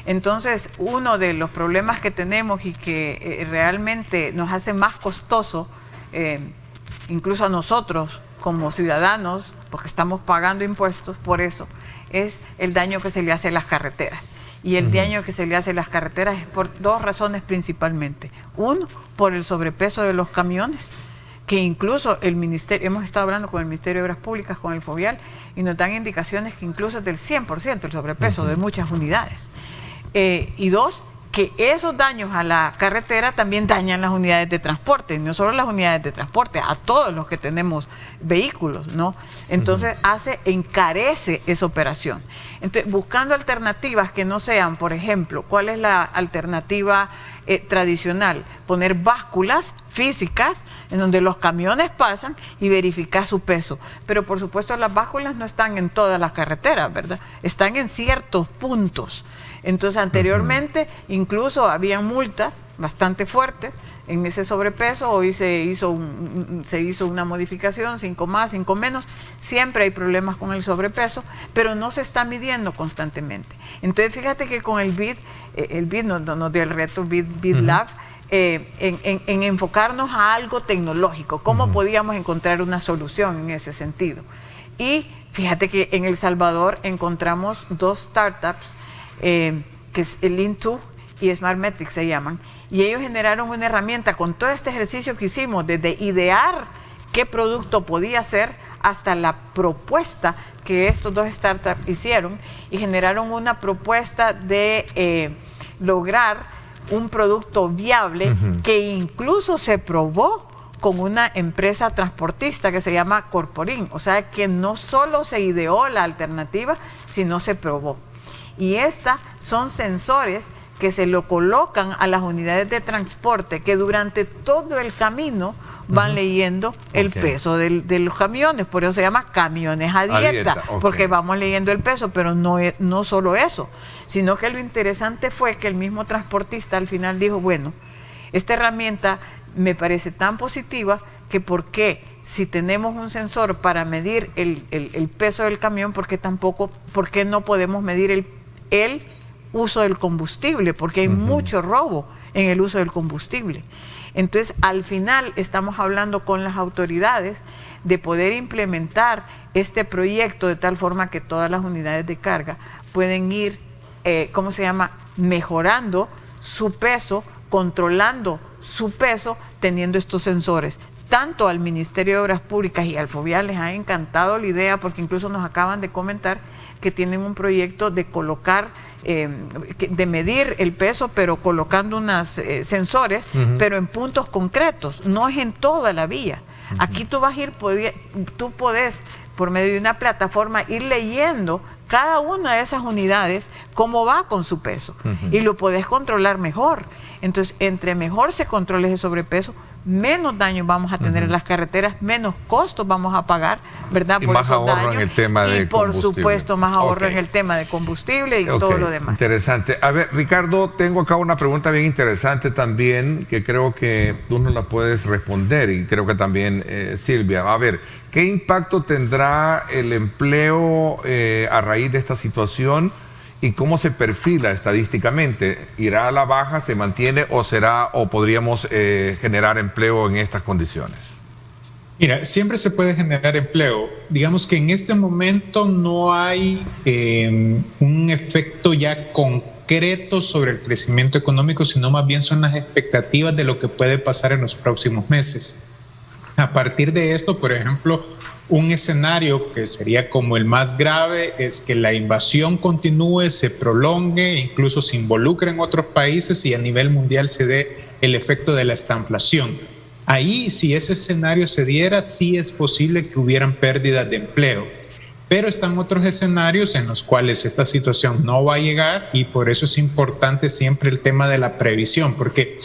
Entonces, uno de los problemas que tenemos y que realmente nos hace más costoso, incluso a nosotros como ciudadanos, porque estamos pagando impuestos por eso, es el daño que se le hace a las carreteras. Y el daño que se le hace a las carreteras es por dos razones principalmente. Uno, por el sobrepeso de los camiones, que incluso el ministerio, hemos estado hablando con el Ministerio de Obras Públicas, con el FOVIAL, y nos dan indicaciones que incluso es del 100% el sobrepeso de muchas unidades. Y dos, que esos daños a la carretera también dañan las unidades de transporte, no solo las unidades de transporte, a todos los que tenemos vehículos, ¿no? Entonces encarece esa operación. Entonces, buscando alternativas que no sean, por ejemplo, ¿cuál es la alternativa tradicional? Poner básculas físicas en donde los camiones pasan y verificar su peso. Pero por supuesto las básculas no están en todas las carreteras, ¿verdad? Están en ciertos puntos. Entonces, anteriormente incluso habían multas bastante fuertes en ese sobrepeso. Hoy se hizo una modificación, 5 más, 5 menos. Siempre hay problemas con el sobrepeso, pero no se está midiendo constantemente. Entonces, fíjate que con el BID nos dio el reto BID Lab, en enfocarnos a algo tecnológico. ¿Cómo podíamos encontrar una solución en ese sentido? Y fíjate que en El Salvador encontramos 2 startups, que es el Lean2 y Smart Metrics se llaman, y ellos generaron una herramienta con todo este ejercicio que hicimos, desde idear qué producto podía ser hasta la propuesta que estos 2 startups hicieron, y generaron una propuesta de lograr un producto viable que incluso se probó con una empresa transportista que se llama Corporín. O sea que no solo se ideó la alternativa, sino se probó. Y estas son sensores que se lo colocan a las unidades de transporte, que durante todo el camino van leyendo el peso de los camiones. Por eso se llama camiones a dieta, porque vamos leyendo el peso. Pero no solo eso, sino que lo interesante fue que el mismo transportista al final dijo, bueno, esta herramienta me parece tan positiva que por qué, si tenemos un sensor para medir el peso del camión, ¿por qué no podemos medir el uso del combustible? Porque hay mucho robo en el uso del combustible. Entonces, al final estamos hablando con las autoridades de poder implementar este proyecto de tal forma que todas las unidades de carga pueden ir, mejorando su peso, controlando su peso, teniendo estos sensores. Tanto al Ministerio de Obras Públicas y al FOVIAL les ha encantado la idea, porque incluso nos acaban de comentar que tienen un proyecto de colocar, de medir el peso, pero colocando unos sensores, pero en puntos concretos, no es en toda la vía. Aquí tú podés, por medio de una plataforma, ir leyendo cada una de esas unidades cómo va con su peso, y lo podés controlar mejor. Entonces, entre mejor se controle ese sobrepeso, menos daños vamos a tener en las carreteras, menos costos vamos a pagar, ¿verdad? Y por más ahorro daños, en el tema de combustible. Y por supuesto, más ahorro en el tema de combustible y todo lo demás. Interesante. A ver, Ricardo, tengo acá una pregunta bien interesante también, que creo que tú nos la puedes responder, y creo que también Silvia. A ver, ¿qué impacto tendrá el empleo a raíz de esta situación? ¿Y cómo se perfila estadísticamente? ¿Irá a la baja, se mantiene o podríamos generar empleo en estas condiciones? Mira, siempre se puede generar empleo. Digamos que en este momento no hay un efecto ya concreto concretos sobre el crecimiento económico, sino más bien son las expectativas de lo que puede pasar en los próximos meses. A partir de esto, por ejemplo, un escenario que sería como el más grave es que la invasión continúe, se prolongue, incluso se involucre en otros países y a nivel mundial se dé el efecto de la estanflación. Ahí, si ese escenario se diera, sí es posible que hubieran pérdidas de empleo. Pero están otros escenarios en los cuales esta situación no va a llegar y por eso es importante siempre el tema de la previsión, porque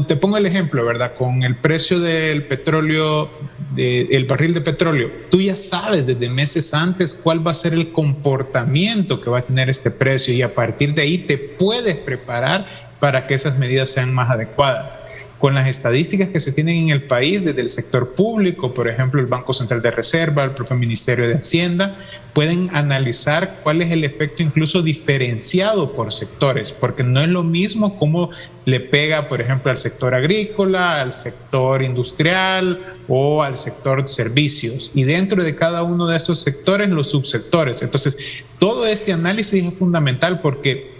te pongo el ejemplo, ¿verdad? Con el precio del petróleo, el barril de petróleo, tú ya sabes desde meses antes cuál va a ser el comportamiento que va a tener este precio y a partir de ahí te puedes preparar para que esas medidas sean más adecuadas. Con las estadísticas que se tienen en el país desde el sector público, por ejemplo, el Banco Central de Reserva, el propio Ministerio de Hacienda, pueden analizar cuál es el efecto incluso diferenciado por sectores, porque no es lo mismo cómo le pega, por ejemplo, al sector agrícola, al sector industrial o al sector de servicios. Y dentro de cada uno de estos sectores, los subsectores. Entonces, todo este análisis es fundamental porque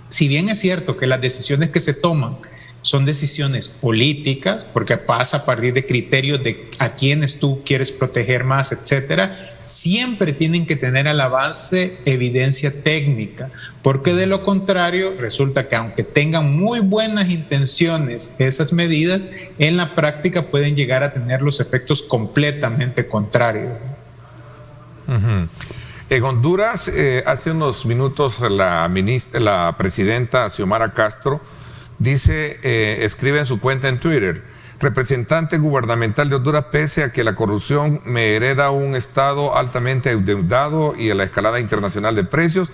si bien es cierto que las decisiones que se toman son decisiones políticas, porque pasa a partir de criterios de a quienes tú quieres proteger más, etcétera, siempre tienen que tener a la base evidencia técnica, porque de lo contrario resulta que aunque tengan muy buenas intenciones esas medidas, en la práctica pueden llegar a tener los efectos completamente contrarios. En Honduras, hace unos minutos la presidenta Xiomara Castro escribe en su cuenta en Twitter: representante gubernamental de Honduras, pese a que la corrupción me hereda un Estado altamente endeudado y a la escalada internacional de precios,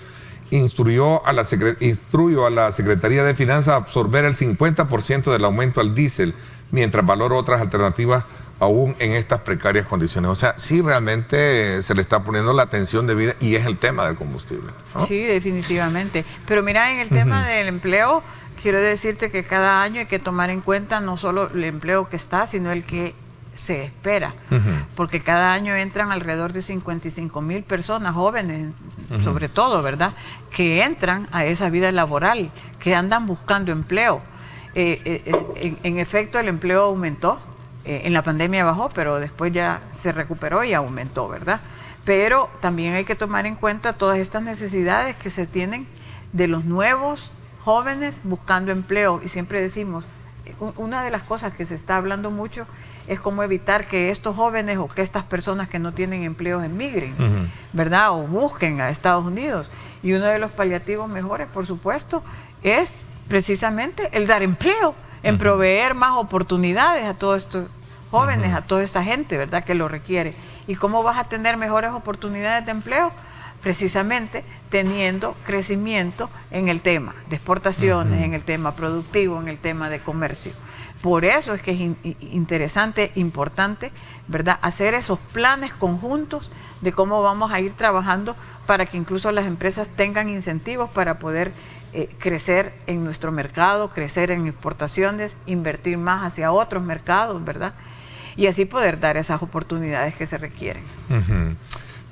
instruyó a la Secretaría de Finanzas a absorber el 50% del aumento al diésel, mientras valoro otras alternativas aún en estas precarias condiciones. O sea, sí realmente se le está poniendo la atención debida y es el tema del combustible, ¿no? Sí, definitivamente. Pero mira, en el tema del empleo, quiero decirte que cada año hay que tomar en cuenta no solo el empleo que está, sino el que se espera, porque cada año entran alrededor de 55,000 personas, jóvenes sobre todo, ¿verdad?, que entran a esa vida laboral, que andan buscando empleo. En efecto, el empleo aumentó, en la pandemia bajó, pero después ya se recuperó y aumentó, ¿verdad? Pero también hay que tomar en cuenta todas estas necesidades que se tienen de los nuevos jóvenes buscando empleo. Y siempre decimos, una de las cosas que se está hablando mucho es cómo evitar que estos jóvenes o que estas personas que no tienen empleos emigren, ¿verdad? O busquen a Estados Unidos. Y uno de los paliativos mejores, por supuesto, es precisamente el dar empleo, en proveer más oportunidades a todos estos jóvenes, a toda esta gente, ¿verdad?, que lo requiere. ¿Y cómo vas a tener mejores oportunidades de empleo? Precisamente teniendo crecimiento en el tema de exportaciones, en el tema productivo, en el tema de comercio. Por eso es que es interesante, importante, ¿verdad?, hacer esos planes conjuntos de cómo vamos a ir trabajando para que incluso las empresas tengan incentivos para poder crecer en nuestro mercado, crecer en exportaciones, invertir más hacia otros mercados, ¿verdad?, y así poder dar esas oportunidades que se requieren.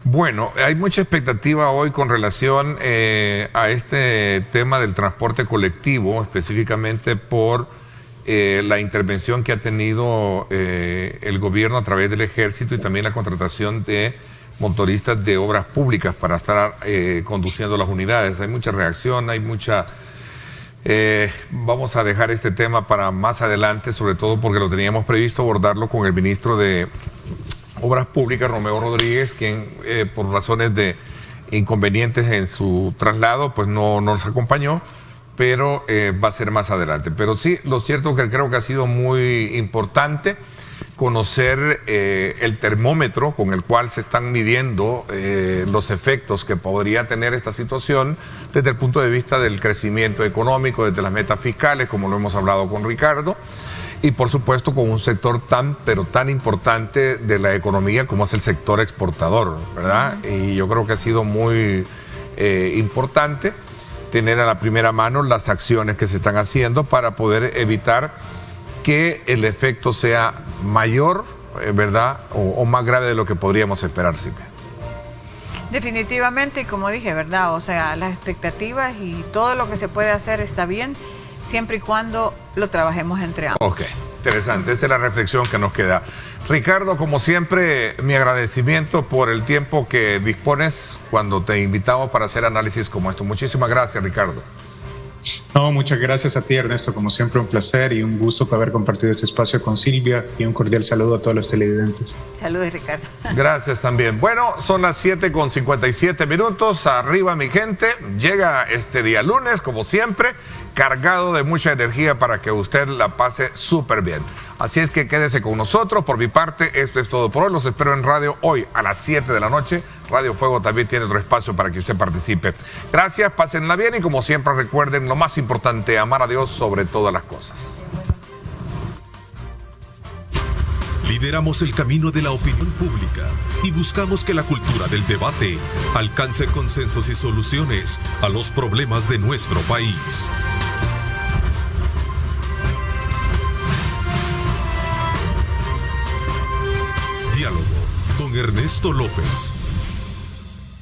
Bueno, hay mucha expectativa hoy con relación a este tema del transporte colectivo, específicamente por la intervención que ha tenido el gobierno a través del Ejército y también la contratación de motoristas de obras públicas para estar conduciendo las unidades. Hay mucha reacción, hay mucha... vamos a dejar este tema para más adelante, sobre todo porque lo teníamos previsto abordarlo con el ministro de Obras Públicas, Romeo Rodríguez, quien por razones de inconvenientes en su traslado, pues no nos acompañó, pero va a ser más adelante. Pero sí, lo cierto es que creo que ha sido muy importante conocer el termómetro con el cual se están midiendo los efectos que podría tener esta situación desde el punto de vista del crecimiento económico, desde las metas fiscales, como lo hemos hablado con Ricardo, y por supuesto con un sector pero tan importante de la economía como es el sector exportador, ¿verdad? Y yo creo que ha sido muy importante tener a la primera mano las acciones que se están haciendo para poder evitar que el efecto sea mayor, ¿verdad? O más grave de lo que podríamos esperar, Silvia. Definitivamente, y como dije, ¿verdad? O sea, las expectativas y todo lo que se puede hacer está bien, siempre y cuando lo trabajemos entre ambos. Ok, interesante, esa es la reflexión que nos queda. Ricardo, como siempre, mi agradecimiento por el tiempo que dispones cuando te invitamos para hacer análisis como esto. Muchísimas gracias, Ricardo. No, muchas gracias a ti, Ernesto. Como siempre, un placer y un gusto haber compartido este espacio con Silvia, y un cordial saludo a todos los televidentes. Saludos, Ricardo. Gracias también. Bueno, son las 7:57. Arriba, mi gente. Llega este día lunes, como siempre, cargado de mucha energía para que usted la pase súper bien. Así es que quédese con nosotros. Por mi parte, esto es todo por hoy. Los espero en radio hoy a las 7 de la noche. Radio Fuego también tiene otro espacio para que usted participe. Gracias, pásenla bien y como siempre recuerden lo más importante, amar a Dios sobre todas las cosas. Lideramos el camino de la opinión pública y buscamos que la cultura del debate alcance consensos y soluciones a los problemas de nuestro país. Diálogo con Ernesto López.